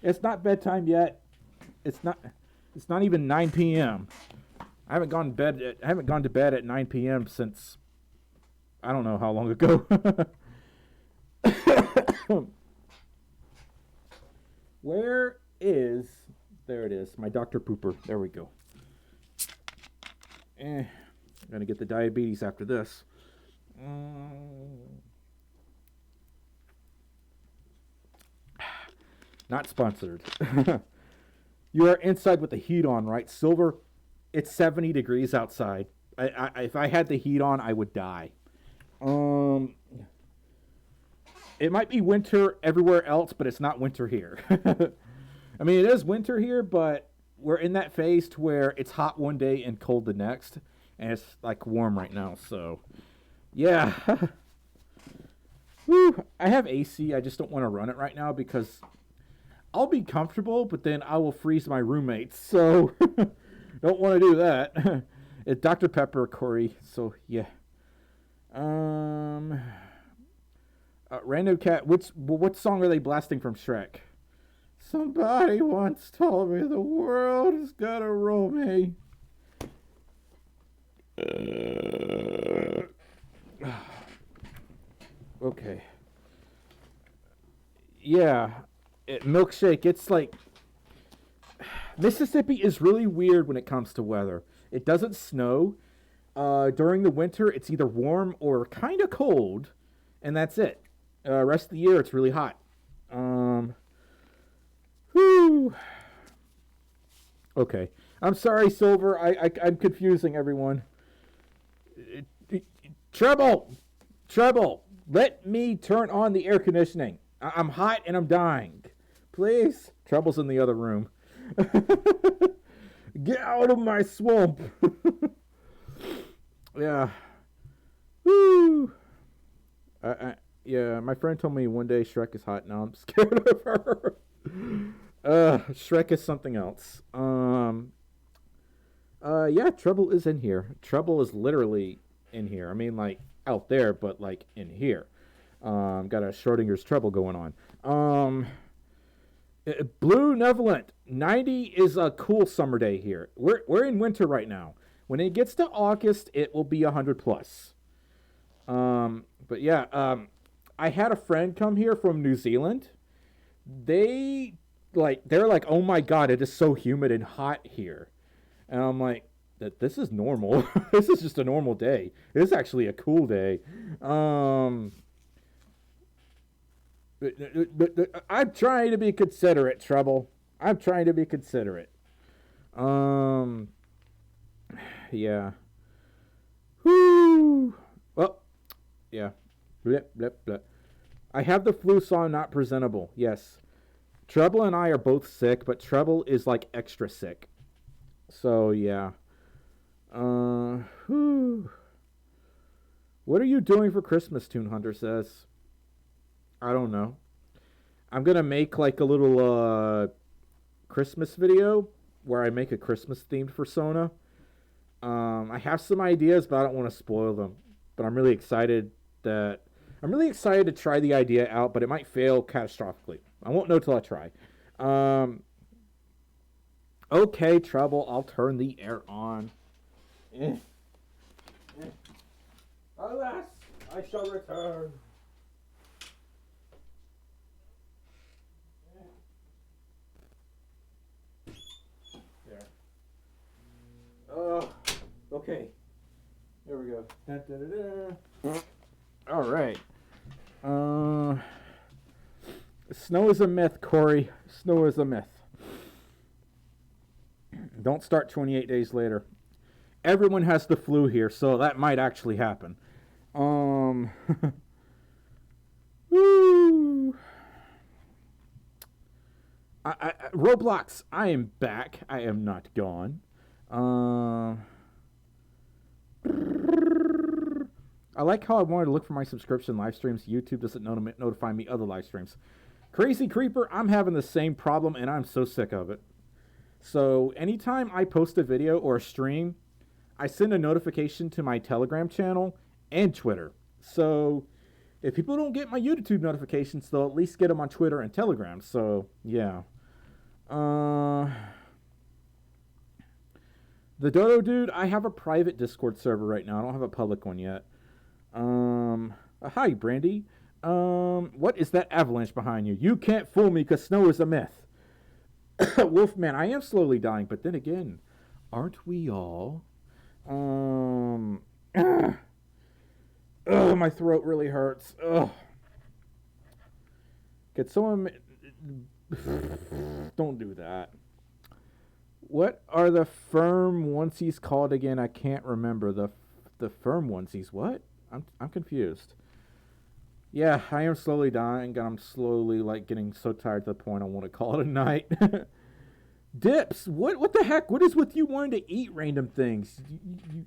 it's not bedtime yet. It's not even 9 p.m. I haven't gone to bed at 9 p.m. since I don't know how long ago. Where is... There it is. My Dr. Pooper. There we go. I'm going to get the diabetes after this. Not sponsored. You are inside with the heat on, right? Silver, it's 70 degrees outside. If I had the heat on, I would die. It might be winter everywhere else, but it's not winter here. I mean, it is winter here, but we're in that phase to where it's hot one day and cold the next. And it's like warm right now, so yeah. Whew. I have AC. I just don't want to run it right now because I'll be comfortable, but then I will freeze my roommates. So don't want to do that. It's Dr. Pepper, Corey. So yeah. Random Cat. What song are they blasting from Shrek? Somebody once told me the world is gonna roll me. Okay. Yeah. Milkshake, it's like... Mississippi is really weird when it comes to weather. It doesn't snow. During the winter, it's either warm or kind of cold. And that's it. Rest of the year, it's really hot. Whew. Okay. I'm sorry, Silver. I'm confusing everyone. Treble! Let me turn on the air conditioning. I'm hot and I'm dying. Please? Treble's in the other room. Get out of my swamp. Yeah. Woo. Yeah, my friend told me one day Shrek is hot. Now I'm scared of her. Shrek is something else. Yeah, Treble is in here. Treble is literally in here. I mean, like, out there, but, like, in here. Got a Schrodinger's Treble going on. Blue Nevolent. 90 is a cool summer day here. We're in winter right now. When it gets to August, it will be 100 plus. But yeah, I had a friend come here from New Zealand. They're like, oh my God, it is so humid and hot here. And I'm like, this is normal. This is just a normal day. It is actually a cool day. I'm trying to be considerate, Trouble. I'm trying to be considerate. Yeah. Whoo. Well, yeah. Blip, blip, blip. I have the flu, so I'm not presentable. Yes. Treble and I are both sick, but Treble is like extra sick. So, yeah. Whew. What are you doing for Christmas, Toon Hunter says? I don't know. I'm going to make like a little Christmas video where I make a Christmas themed persona. I have some ideas, but I don't want to spoil them. But I'm really excited to try the idea out, but it might fail catastrophically. I won't know till I try. Okay, Trouble, I'll turn the air on. Alas, I shall return. There. Okay. There we go. Da, da, da, da. All right. Snow is a myth, Corey. Snow is a myth. Don't start 28 days later. Everyone has the flu here, so that might actually happen. Woo. Roblox, I am back. I am not gone. I like how I wanted to look for my subscription live streams. YouTube doesn't notify me other live streams. Crazy Creeper, I'm having the same problem, and I'm so sick of it. So anytime I post a video or a stream, I send a notification to my Telegram channel and Twitter. So if people don't get my YouTube notifications, they'll at least get them on Twitter and Telegram. So, yeah. The Dodo Dude, I have a private Discord server right now. I don't have a public one yet. Hi, Brandy. What is that avalanche behind you? You can't fool me because snow is a myth. Wolfman, I am slowly dying, but then again, aren't we all? Oh, my throat really hurts. Ugh. Could someone... Don't do that. What are the firm onesies called again? I can't remember. The firm onesies. What? I'm confused. Yeah, I am slowly dying, and I'm slowly like getting so tired to the point I want to call it a night. Dips, what the heck? What is with you wanting to eat random things?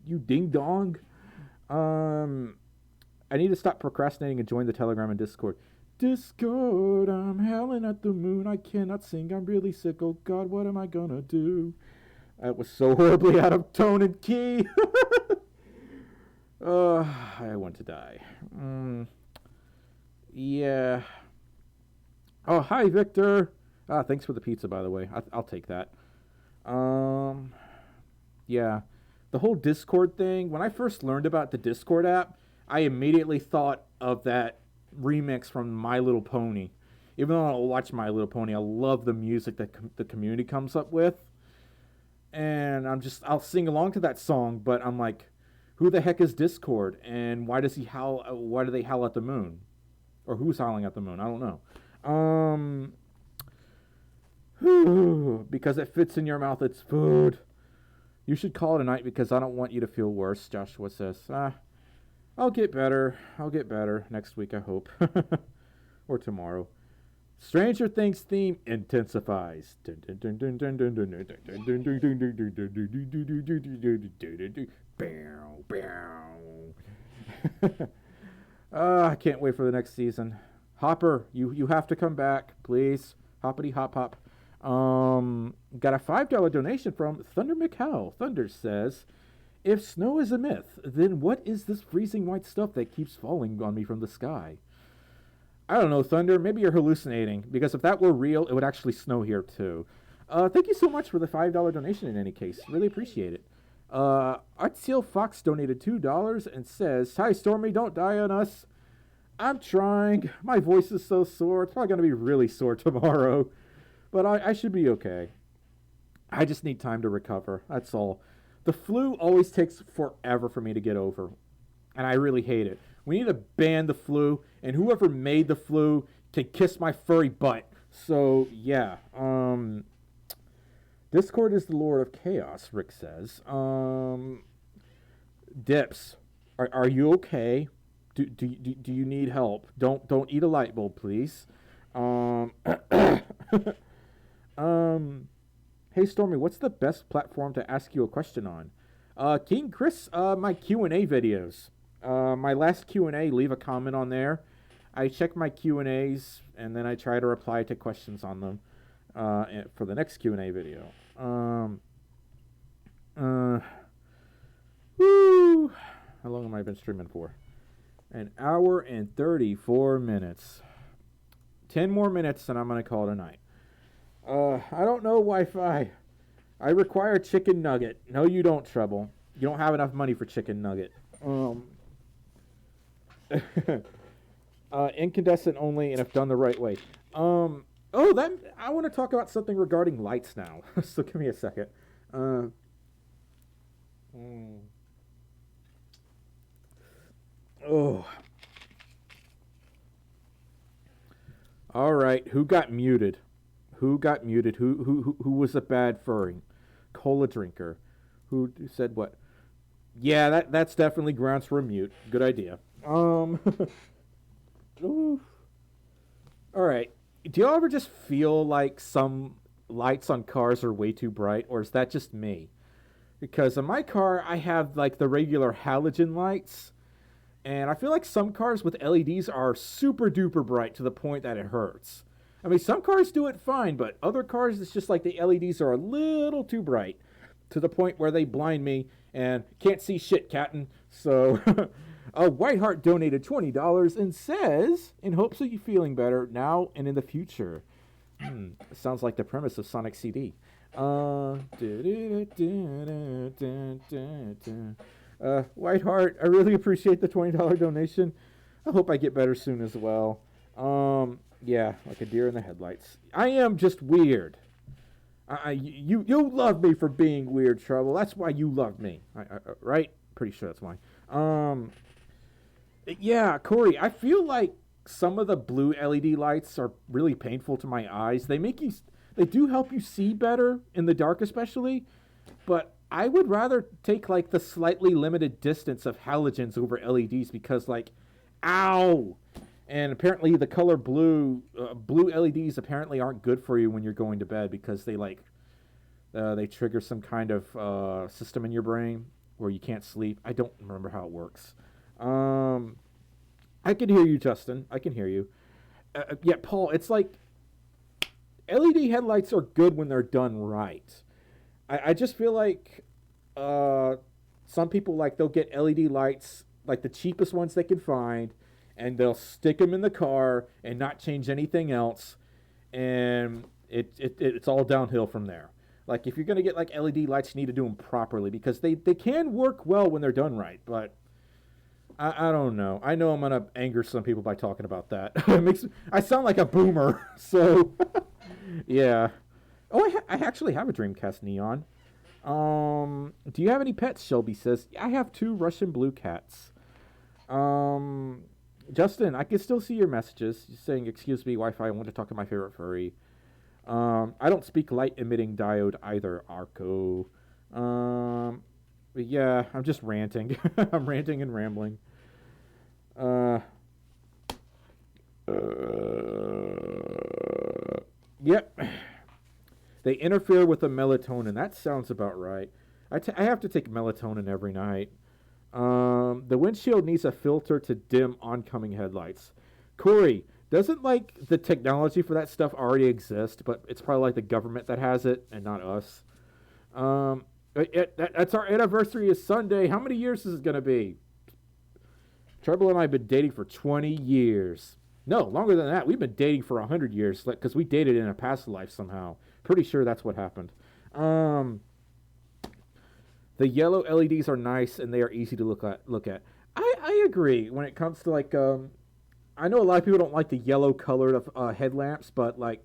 You ding dong. I need to stop procrastinating and join the Telegram and Discord. Discord, I'm howling at the moon. I cannot sing. I'm really sick. Oh God, what am I gonna do? That was so horribly out of tone and key. I want to die. Yeah. Oh, hi, Victor. Thanks for the pizza, by the way. I'll take that. Yeah. The whole Discord thing, when I first learned about the Discord app, I immediately thought of that remix from My Little Pony. Even though I don't watch My Little Pony, I love the music that the community comes up with. And I'll sing along to that song, but I'm like, who the heck is Discord? And why do they howl at the moon? Or who's howling at the moon? I don't know. Because it fits in your mouth, it's food. You should call it a night because I don't want you to feel worse, Joshua says. I'll get better. I'll get better next week, I hope. Or tomorrow. Stranger Things theme intensifies. I can't wait for the next season. Hopper, you have to come back, please. Hoppity hop hop. Got a $5 donation from Thunder McHow. Thunder says, if snow is a myth, then what is this freezing white stuff that keeps falling on me from the sky? I don't know, Thunder. Maybe you're hallucinating, because if that were real, it would actually snow here too. Thank you so much for the $5 donation in any case. Really appreciate it. Artseal Fox donated $2 and says, hi, Stormy, don't die on us. I'm trying. My voice is so sore. It's probably going to be really sore tomorrow. But I should be okay. I just need time to recover. That's all. The flu always takes forever for me to get over. And I really hate it. We need to ban the flu. And whoever made the flu can kiss my furry butt. So, yeah. Discord is the Lord of Chaos, Rick says. Dips, are you okay? Do you need help? Don't eat a light bulb, please. Hey, Stormy, what's the best platform to ask you a question on? King Chris, my Q&A videos. My last Q&A, leave a comment on there. I check my Q&As, and then I try to reply to questions on them for the next Q&A video. Woo! How long have I been streaming for? An hour and 34 minutes. 10 more minutes, and I'm going to call it a night. I don't know Wi-Fi. I require chicken nugget. No, you don't, Treble. You don't have enough money for chicken nugget. Incandescent only, and if done the right way. I want to talk about something regarding lights now. So give me a second. All right, who got muted? Who got muted? Who was a bad furry? Cola drinker. Who said what? Yeah, that's definitely grounds for a mute. Good idea. Oof. All right. Do y'all ever just feel like some lights on cars are way too bright, or is that just me? Because in my car, I have like the regular halogen lights, and I feel like some cars with LEDs are super duper bright to the point that it hurts. I mean, some cars do it fine, but other cars, it's just like the LEDs are a little too bright to the point where they blind me and can't see shit, Captain. So, Whiteheart donated $20 and says, in hopes of you feeling better now and in the future. Sounds like the premise of Sonic CD. Whiteheart, I really appreciate the $20 donation. I hope I get better soon as well. Yeah, like a deer in the headlights. I am just weird. You love me for being weird, Trouble. That's why you love me, right? Pretty sure that's why. Yeah, Corey, I feel like some of the blue LED lights are really painful to my eyes. They do help you see better in the dark, especially. But I would rather take like the slightly limited distance of halogens over LEDs because, like, ow. And apparently the color blue LEDs apparently aren't good for you when you're going to bed because they trigger some kind of system in your brain where you can't sleep. I don't remember how it works. I can hear you, Justin. I can hear you. Yeah, Paul, it's like LED headlights are good when they're done right. I just feel like some people, like, they'll get LED lights, like the cheapest ones they can find, and they'll stick them in the car and not change anything else, and it's all downhill from there. Like, if you're going to get, like, LED lights, you need to do them properly, because they can work well when they're done right, but I don't know. I know I'm going to anger some people by talking about that. I sound like a boomer, so, yeah. Oh, I actually have a Dreamcast Neon. Do you have any pets? Shelby says. I have 2 Russian blue cats. Justin, I can still see your messages. You're saying, excuse me, Wi-Fi, I want to talk to my favorite furry. I don't speak light-emitting diode either, Arco. But yeah, I'm just ranting. I'm ranting and rambling. Yep. They interfere with the melatonin. That sounds about right. I have to take melatonin every night. The windshield needs a filter to dim oncoming headlights. Corey, doesn't, like, the technology for that stuff already exist, but it's probably like the government that has it and not us. That's our anniversary is Sunday. How many years is it going to be? Treble and I have been dating for 20 years. No, longer than that. We've been dating for 100 years because we dated in a past life somehow. Pretty sure that's what happened. The yellow LEDs are nice and they are easy to look at. I agree when it comes to, like, I know a lot of people don't like the yellow colored headlamps, but, like,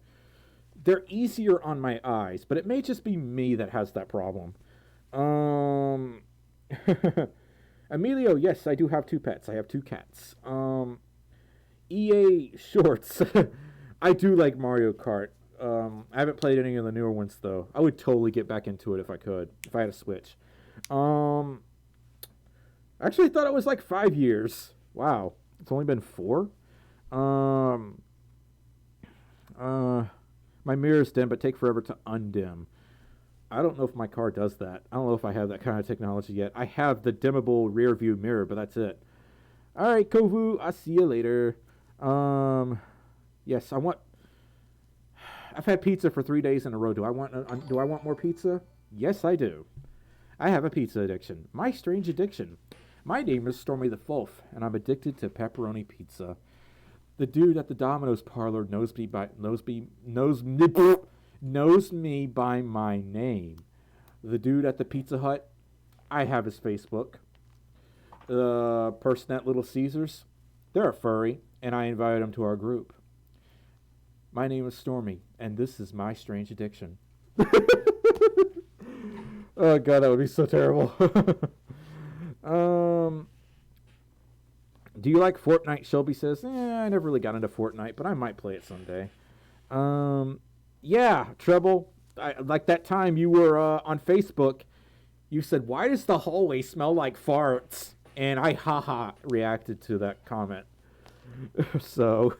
they're easier on my eyes. But it may just be me that has that problem. Emilio, yes, I do have 2 pets. I have 2 cats. EA Shorts. I do like Mario Kart. I haven't played any of the newer ones, though. I would totally get back into it if I could, if I had a Switch. Actually, I thought it was like 5 years. Wow. It's only been 4? My mirror's dim, but take forever to undim. I don't know if my car does that. I don't know if I have that kind of technology yet. I have the dimmable rear view mirror, but that's it. All right, Kovu, I'll see you later. Yes, I've had pizza for 3 days in a row. Do I want more pizza? Yes, I do. I have a pizza addiction. My strange addiction. My name is Stormi the Fulf, and I'm addicted to pepperoni pizza. The dude at the Domino's parlor knows me by my name. The dude at the Pizza Hut, I have his Facebook. The person at Little Caesars, they're a furry, and I invited him to our group. My name is Stormi, and this is my strange addiction. Oh god, that would be so terrible. Do you like Fortnite? Shelby says, I never really got into Fortnite, but I might play it someday. Yeah, Treble. Like that time you were on Facebook, you said, why does the hallway smell like farts? And I haha reacted to that comment. So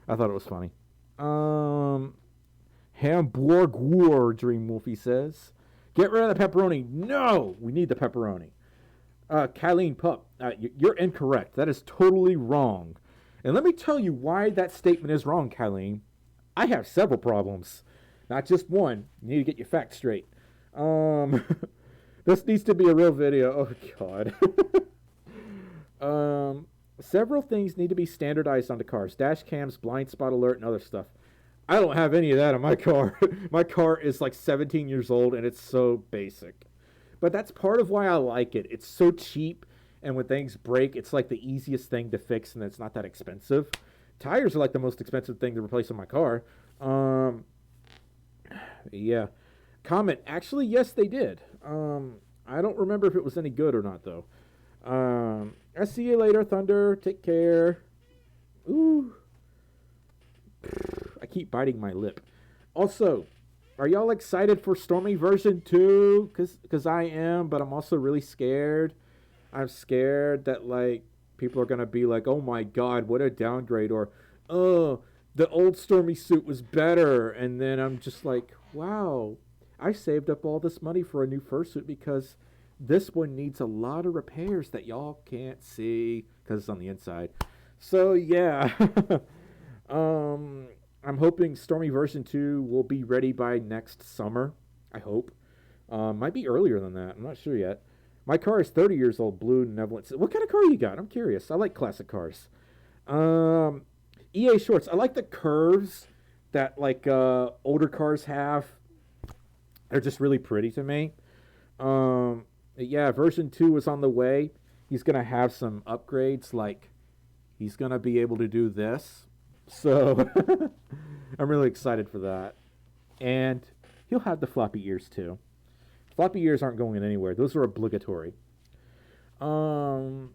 I thought it was funny. Hamburg War, Dream Wolfie says. Get rid of the pepperoni. No, we need the pepperoni. Kylene Pup, you're incorrect. That is totally wrong. And let me tell you why that statement is wrong, Kylene. I have several problems. Not just one. You need to get your facts straight. This needs to be a real video. Oh, God. Several things need to be standardized on the cars. Dash cams, blind spot alert, and other stuff. I don't have any of that on my car. My car is like 17 years old, and it's so basic. But that's part of why I like it. It's so cheap, and when things break, it's like the easiest thing to fix, and it's not that expensive. Tires are like the most expensive thing to replace on my car. Yeah. Comment, actually, yes, they did. I don't remember if it was any good or not, though. I'll see you later, Thunder. Take care. Ooh. I keep biting my lip. Also, are y'all excited for Stormi version 2? Because I am, but I'm also really scared. I'm scared that, like, people are going to be like, oh my god, what a downgrade. Or, oh, the old Stormi suit was better. And then I'm just like, wow, I saved up all this money for a new fursuit because this one needs a lot of repairs that y'all can't see because it's on the inside. So, yeah. I'm hoping Stormi version 2 will be ready by next summer. I hope. Might be earlier than that. I'm not sure yet. My car is 30 years old, blue Nevolent. What kind of car you got? I'm curious. I like classic cars. EA Shorts. I like the curves that like older cars have. They're just really pretty to me. Yeah, version 2 is on the way. He's going to have some upgrades. Like, he's going to be able to do this. So, I'm really excited for that. And he'll have the floppy ears, too. Floppy ears aren't going anywhere. Those are obligatory. Low-key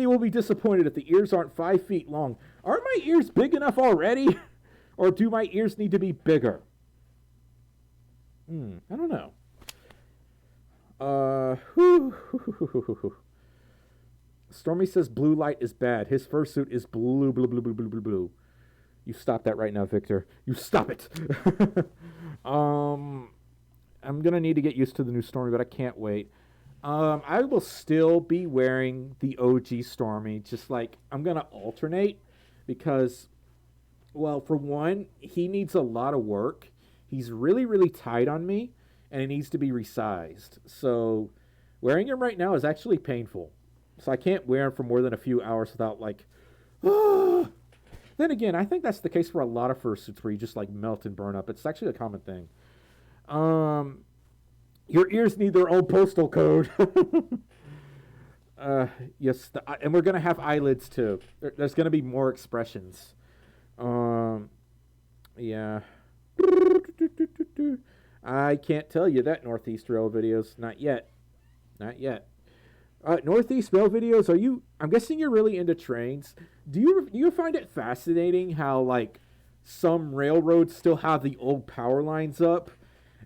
will be disappointed if the ears aren't 5 feet long. Are my ears big enough already? Or do my ears need to be bigger? I don't know. Stormi says blue light is bad. His fursuit is blue, blue, blue, blue, blue, blue, blue. You stop that right now, Victor. You stop it. I'm going to need to get used to the new Stormi, but I can't wait. I will still be wearing the OG Stormi. Just like, I'm going to alternate because, well, for one, he needs a lot of work. He's really, really tight on me, and it needs to be resized. So wearing him right now is actually painful. So I can't wear him for more than a few hours without like, ah. Then again, I think that's the case for a lot of fursuits where you just like melt and burn up. It's actually a common thing. Your ears need their own postal code. Yes, and we're gonna have eyelids too. There's gonna be more expressions. Yeah. I can't tell you that Northeast Rail videos. Not yet. Not yet. Northeast Rail videos, I'm guessing you're really into trains. Do you find it fascinating how, like, some railroads still have the old power lines up?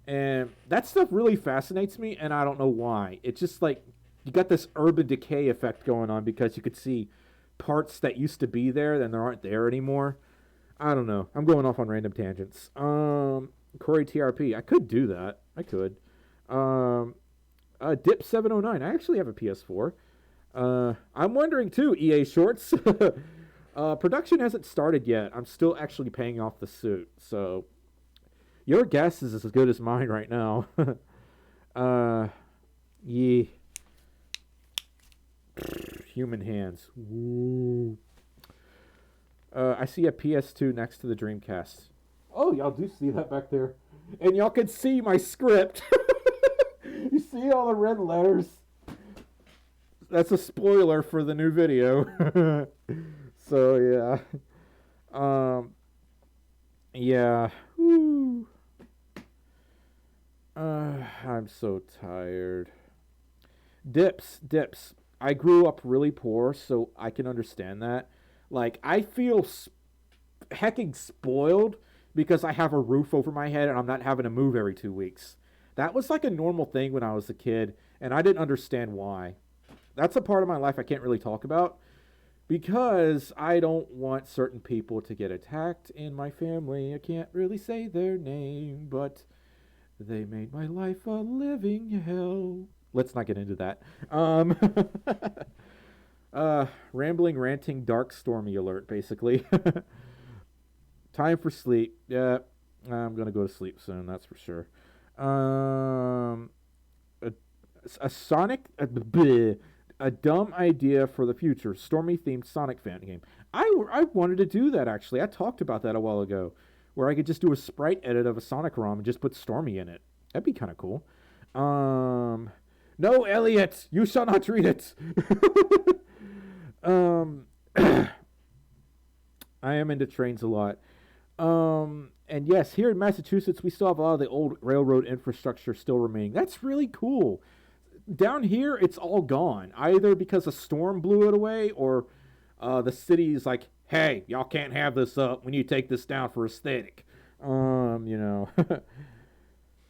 And that stuff really fascinates me, and I don't know why. It's just, like, you got this urban decay effect going on because you could see parts that used to be there, then there aren't there anymore. I don't know. I'm going off on random tangents. Corey TRP. I could do that. I could. Dip 709. I actually have a PS4. I'm wondering too, EA Shorts. Production hasn't started yet. I'm still actually paying off the suit. So your guess is as good as mine right now. Yeah. Human hands. Woo. I see a PS2 next to the Dreamcast. Oh, y'all do see that back there. And y'all can see my script. You see all the red letters? That's a spoiler for the new video. So, yeah. Yeah. Woo. I'm so tired. Dips. I grew up really poor, so I can understand that. Like, I feel hecking spoiled because I have a roof over my head and I'm not having to move every 2 weeks. That was like a normal thing when I was a kid, and I didn't understand why. That's a part of my life I can't really talk about because I don't want certain people to get attacked in my family. I can't really say their name, but they made my life a living hell. Let's not get into that. Rambling, ranting, dark, stormy alert, basically. Time for sleep. Yeah, I'm gonna go to sleep soon. That's for sure. A, a dumb idea for the future. Stormy themed Sonic fan game. I wanted to do that actually. I talked about that a while ago, where I could just do a sprite edit of a Sonic ROM and just put Stormy in it. That'd be kind of cool. No, Elliot, you shall not read it. I am into trains a lot. And yes, here in Massachusetts, we still have a lot of the old railroad infrastructure still remaining. That's really cool. Down here, it's all gone, either because a storm blew it away or the city's like, hey, y'all can't have this up. We need to take this down for aesthetic. You know.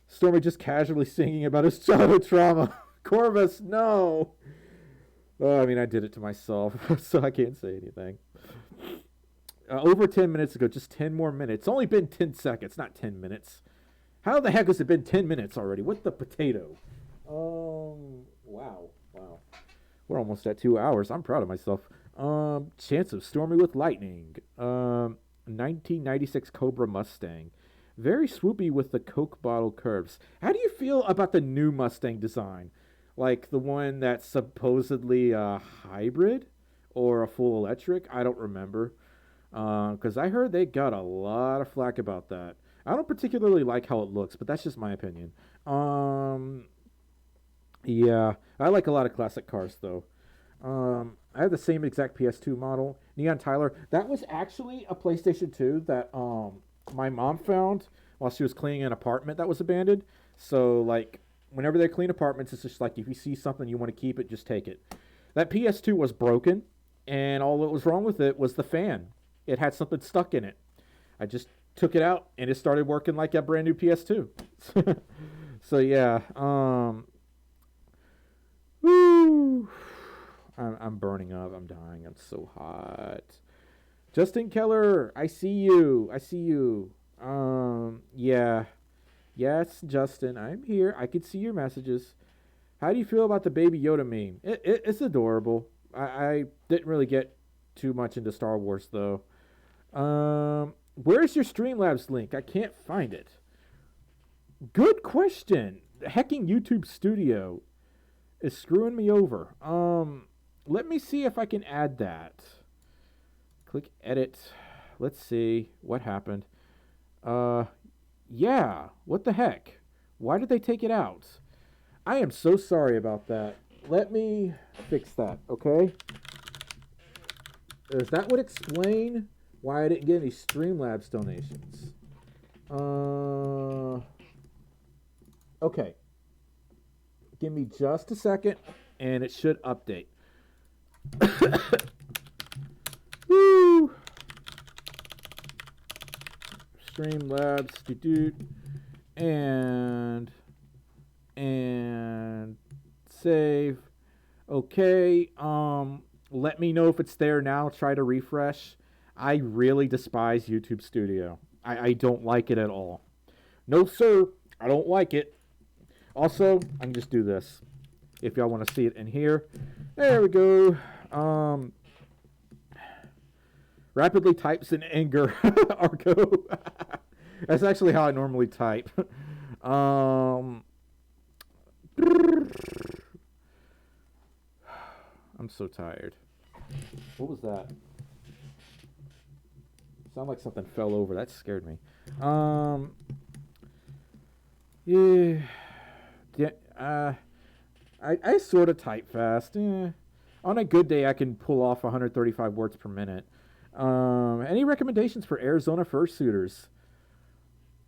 Stormy just casually singing about his childhood trauma. Corvus, no. I mean, I did it to myself, so I can't say anything. Over 10 minutes ago, just 10 more minutes. It's only been 10 seconds, not 10 minutes. How the heck has it been 10 minutes already? What the potato? Wow. We're almost at 2 hours. I'm proud of myself. Chance of Stormy with lightning. 1996 Cobra Mustang. Very swoopy with the Coke bottle curves. How do you feel about the new Mustang design? Like the one that's supposedly a hybrid or a full electric? I don't remember. Because I heard they got a lot of flack about that. I don't particularly like how it looks, but that's just my opinion. Yeah, I like a lot of classic cars, though. I have the same exact PS2 model. Neon Tyler. That was actually a PlayStation 2 that my mom found while she was cleaning an apartment that was abandoned. So, like, whenever they clean apartments, it's just like, if you see something you want to keep it, just take it. That PS2 was broken, and all that was wrong with it was the fan. It had something stuck in it. I just took it out, and it started working like a brand new PS2. So, yeah. Woo. I'm burning up. I'm dying. I'm so hot. Justin Keller, I see you. Yeah. Yes, Justin, I'm here. I can see your messages. How do you feel about the Baby Yoda meme? It's adorable. I didn't really get too much into Star Wars, though. Where's your Streamlabs link? I can't find it. Good question. Hacking YouTube Studio is screwing me over. Let me see if I can add that. Click edit. Let's see what happened. Yeah, what the heck? Why did they take it out? I am so sorry about that. Let me fix that, okay? That would explain why I didn't get any Streamlabs donations. Okay. Give me just a second, and it should update. Woo! Streamlabs, and save. Okay. Let me know if it's there now. Try to refresh. I really despise YouTube Studio. I don't like it at all. No, sir. I don't like it. Also, I can just do this. If y'all want to see it in here. There we go. Rapidly types in anger. Arco. That's actually how I normally type. I'm so tired. What was that? Sound like something fell over. That scared me. Yeah. I sort of type fast. On a good day, I can pull off 135 words per minute. Any recommendations for Arizona fursuiters?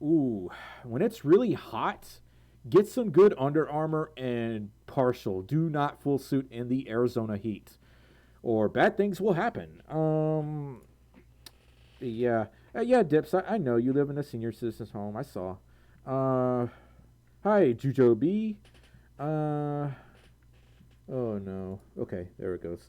Ooh, when it's really hot, Get some good Under Armour and partial. Do not full suit in the Arizona heat, or bad things will happen. Yeah. Yeah, Dips, I know you live in a senior citizen's home. I saw. Hi, Jujo B. Oh no. Okay, there it goes.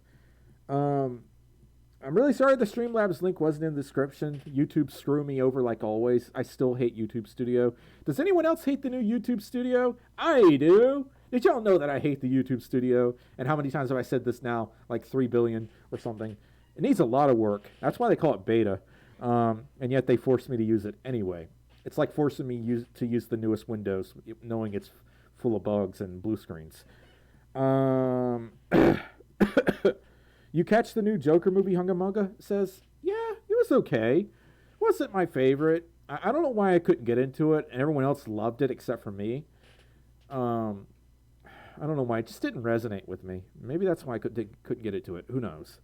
I'm really sorry the Streamlabs link wasn't in the description. YouTube screw me over like always. I still hate YouTube Studio. Does anyone else hate the new YouTube Studio? I do. Did y'all know that I hate the YouTube Studio? And how many times have I said this now? Like 3 billion or something. It needs a lot of work. That's why they call it beta. And yet they force me to use it anyway. It's like forcing me to use the newest Windows, knowing it's full of bugs and blue screens. You catch the new Joker movie, Hungamunga says, yeah, it was okay. Wasn't my favorite. I don't know why I couldn't get into it, and everyone else loved it except for me. I don't know why. It just didn't resonate with me. Maybe that's why I couldn't get into it. Who knows?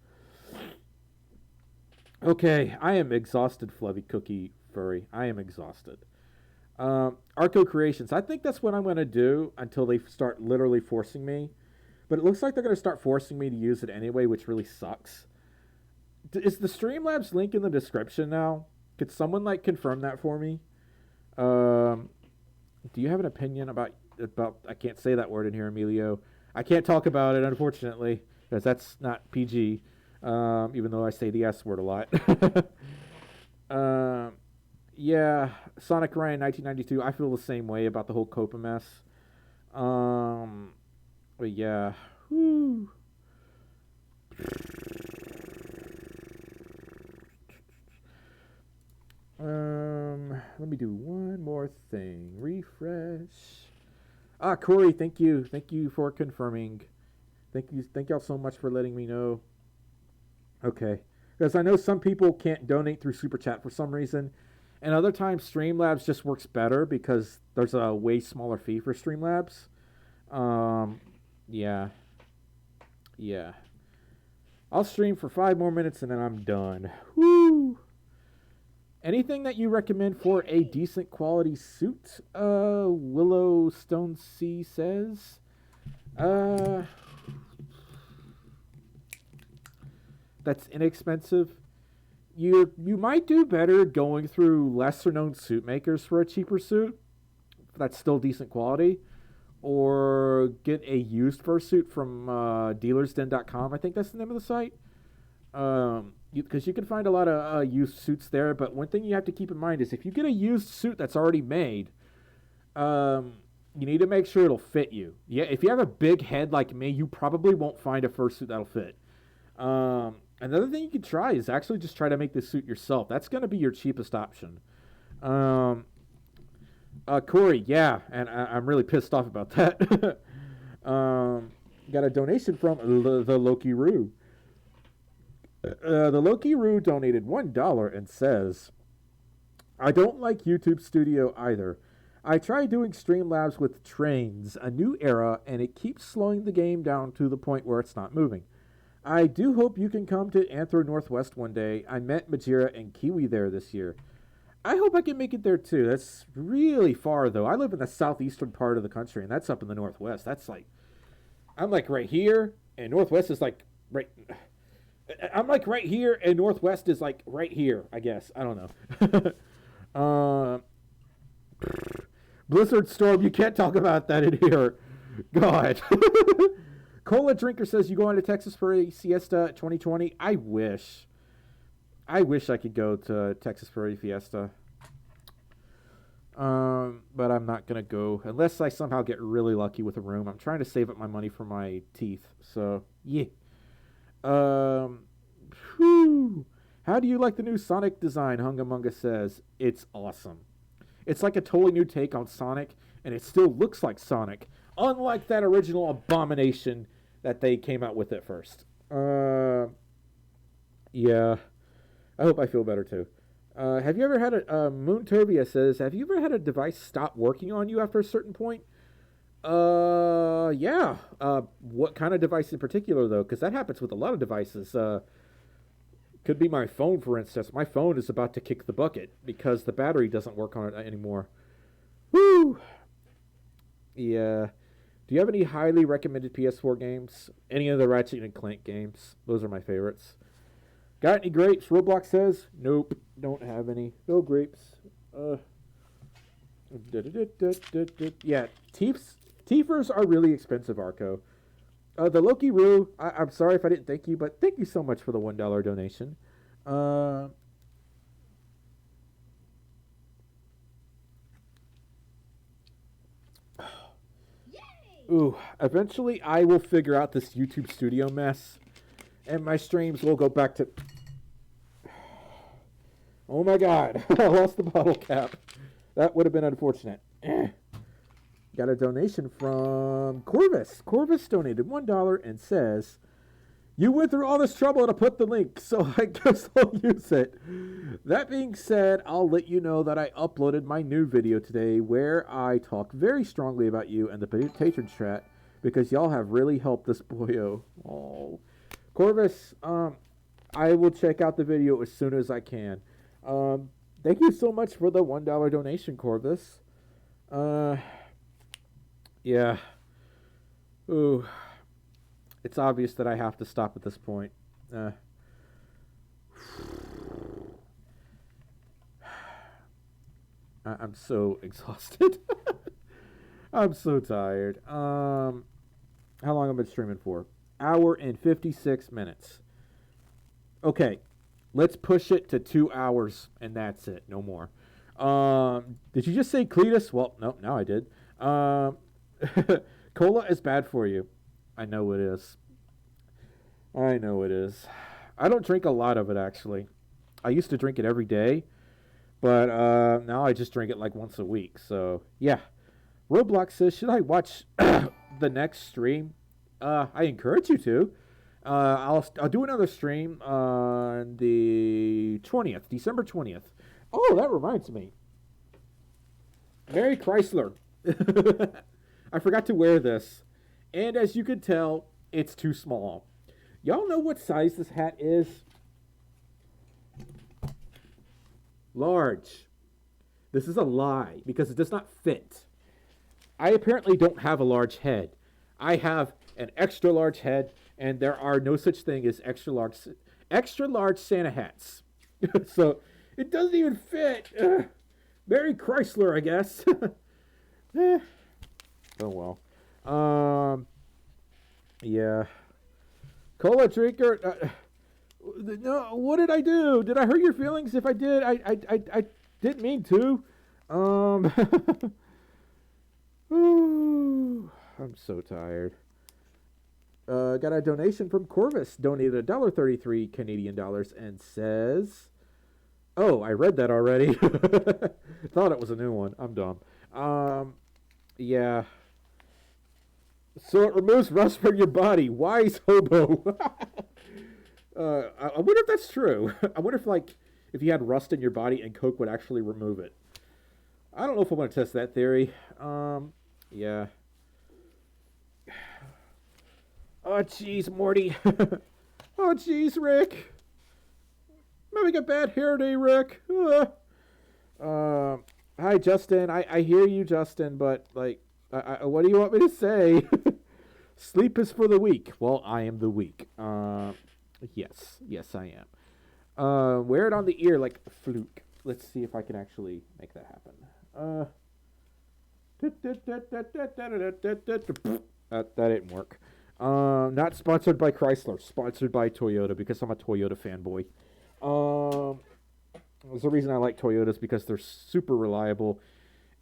Okay, I am exhausted, Fluffy Cookie Furry. I am exhausted. Arco Creations. I think that's what I'm going to do until they start literally forcing me. But it looks like they're going to start forcing me to use it anyway, which really sucks. Is the Streamlabs link in the description now? Could someone confirm that for me? Do you have an opinion about I can't say that word in here, Emilio. I can't talk about it, unfortunately, because that's not PG, even though I say the S word a lot. Yeah, Sonic Ryan 1992. I feel the same way about the whole Copa mess. But yeah. Whew. Let me do one more thing. Refresh. Corey, thank you. Thank you for confirming. Thank y'all so much for letting me know. Okay. Because I know some people can't donate through Super Chat for some reason. And other times Streamlabs just works better because there's a way smaller fee for Streamlabs. Yeah. I'll stream for 5 more minutes and then I'm done. Woo! Anything that you recommend for a decent quality suit? Willow Stone C says. That's inexpensive. You might do better going through lesser known suit makers for a cheaper suit that's still decent quality. Or get a used fursuit from dealersden.com. I think that's the name of the site. Because you can find a lot of used suits there. But one thing you have to keep in mind is if you get a used suit that's already made, you need to make sure it'll fit you. Yeah, if you have a big head like me, you probably won't find a fursuit that'll fit. Another thing you can try is actually just try to make the suit yourself. That's going to be your cheapest option. Corey, yeah, and I'm really pissed off about that. Got a donation from the Loki Roo. The Loki Roo donated $1 and says, I don't like YouTube Studio either. I tried doing Streamlabs with Trains, a new era, and it keeps slowing the game down to the point where it's not moving. I do hope you can come to Anthro Northwest one day. I met Majira and Kiwi there this year. I hope I can make it there too. That's really far though. I live in the southeastern part of the country, and that's up in the northwest. That's I'm right here, and northwest is right. I'm right here, and northwest is right here. I guess I don't know. Blizzard Storm, you can't talk about that in here. God. Cola Drinker says you going to Texas for a siesta 2020. I wish I could go to Texas for a fiesta. But I'm not going to go unless I somehow get really lucky with a room. I'm trying to save up my money for my teeth. So, yeah. Whew. How do you like the new Sonic design? Hungamunga says. It's awesome. It's like a totally new take on Sonic, and it still looks like Sonic. Unlike that original abomination that they came out with at first. Yeah. I hope I feel better too. Have you ever had Moontovia says, have you ever had a device stop working on you after a certain point? Yeah. What kind of device in particular though? Because that happens with a lot of devices. Could be my phone, for instance. My phone is about to kick the bucket because the battery doesn't work on it anymore. Woo! Yeah. Do you have any highly recommended PS4 games? Any of the Ratchet and Clank games? Those are my favorites. Got any grapes? Roblox says. Nope. Don't have any. No grapes. Yeah. Tiefers are really expensive, Arco. The Loki Roo, I'm sorry if I didn't thank you, but thank you so much for the $1 donation. Ooh, eventually I will figure out this YouTube studio mess, and my streams will go back to... Oh my god, I lost the bottle cap. That would have been unfortunate. Got a donation from Corvus. Corvus donated $1 and says, "You went through all this trouble to put the link, so I guess I'll use it. That being said, I'll let you know that I uploaded my new video today where I talk very strongly about you and the patron chat because y'all have really helped this boyo." Oh, Corvus, I will check out the video as soon as I can. Thank you so much for the $1 donation, Corvus. Yeah. Ooh. It's obvious that I have to stop at this point. I'm so exhausted. I'm so tired. How long have I been streaming for? Hour and 56 minutes. Okay. Let's push it to 2 hours, and that's it. No more. Did you just say Cletus? Well, no, now I did. Cola is bad for you. I know it is. I know it is. I don't drink a lot of it, actually. I used to drink it every day, but now I just drink it like once a week. So, yeah. Roblox says, should I watch the next stream? I encourage you to. I'll do another stream on the 20th, December 20th. Oh, that reminds me. Mary Chrysler. I forgot to wear this. And as you can tell, it's too small. Y'all know what size this hat is? Large. This is a lie because it does not fit. I apparently don't have a large head. I have an extra large head, and there are no such thing as extra large Santa hats. So it doesn't even fit. Mary Chrysler, I guess. Oh well. Yeah. Cola drinker. No, what did I do? Did I hurt your feelings? If I did, I didn't mean to. Ooh, I'm so tired. Got a donation from Corvus. Donated $1.33 Canadian dollars and says, "Oh, I read that already. Thought it was a new one. I'm dumb. Yeah. So it removes rust from your body. Wise hobo." I wonder if that's true. I wonder if you had rust in your body and Coke would actually remove it. I don't know if I want to test that theory. Yeah. Oh, jeez, Morty. Oh, jeez, Rick. I'm having a bad hair day, Rick. Hi, Justin. I hear you, Justin, but, what do you want me to say? Sleep is for the weak. Well, I am the weak. Yes, I am. Wear it on the ear like a fluke. Let's see if I can actually make that happen. That didn't work. Not sponsored by Chrysler. Sponsored by Toyota because I'm a Toyota fanboy. There's a reason I like Toyotas because they're super reliable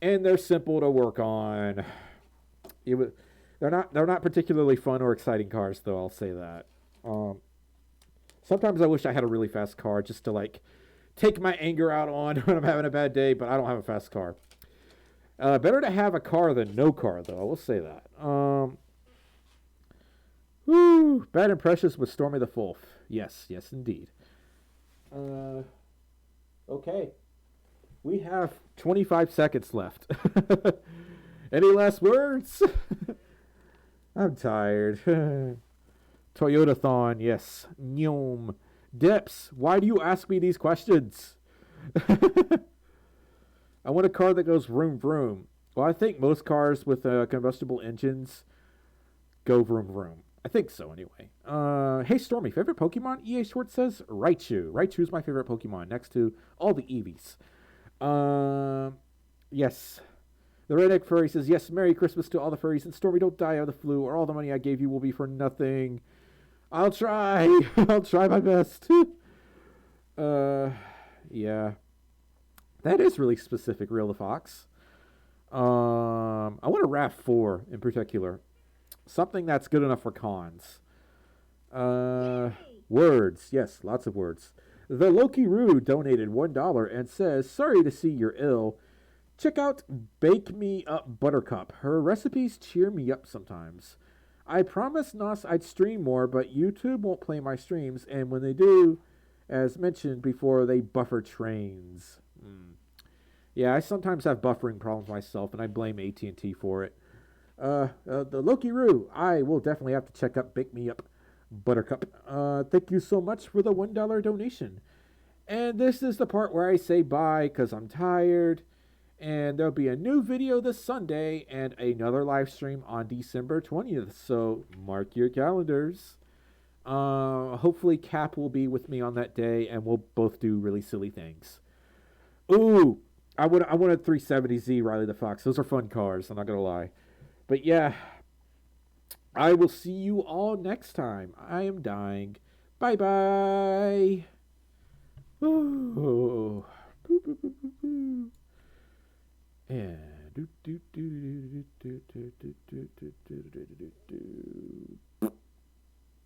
and they're simple to work on. They're not particularly fun or exciting cars, though. I'll say that. Sometimes I wish I had a really fast car just to take my anger out on when I'm having a bad day, but I don't have a fast car. Better to have a car than no car, though. I will say that. Bad impressions with Stormi the Wolf. Yes, indeed. Okay. We have 25 seconds left. Any last words? I'm tired. Toyota-thon, yes. Nyom. Dips, why do you ask me these questions? I want a car that goes vroom vroom. Well, I think most cars with combustible engines go vroom vroom. I think so, anyway. Hey, Stormi, favorite Pokemon? EA Schwartz says Raichu. Raichu is my favorite Pokemon, next to all the Eevees. Yes. The Redneck Furry says, yes, Merry Christmas to all the furries, and Stormy, don't die of the flu, or all the money I gave you will be for nothing. I'll try. I'll try my best. Yeah. That is really specific, Real the Fox. I want a RAV4 in particular. Something that's good enough for cons. Words. Yes, lots of words. The Loki Roo donated $1 and says, sorry to see you're ill. Check out Bake Me Up Buttercup. Her recipes cheer me up sometimes. I promised Nos I'd stream more, but YouTube won't play my streams, and when they do, as mentioned before, they buffer trains. Yeah, I sometimes have buffering problems myself, and I blame AT&T for it. The Loki Roo, I will definitely have to check out Bake Me Up Buttercup. Thank you so much for the $1 donation. And this is the part where I say bye, because I'm tired. And there'll be a new video this Sunday and another live stream on December 20th. So mark your calendars. Hopefully Cap will be with me on that day and we'll both do really silly things. Ooh, I wanted 370Z Riley the Fox. Those are fun cars, I'm not going to lie. But yeah, I will see you all next time. I am dying. Bye-bye. Ooh. Yeah.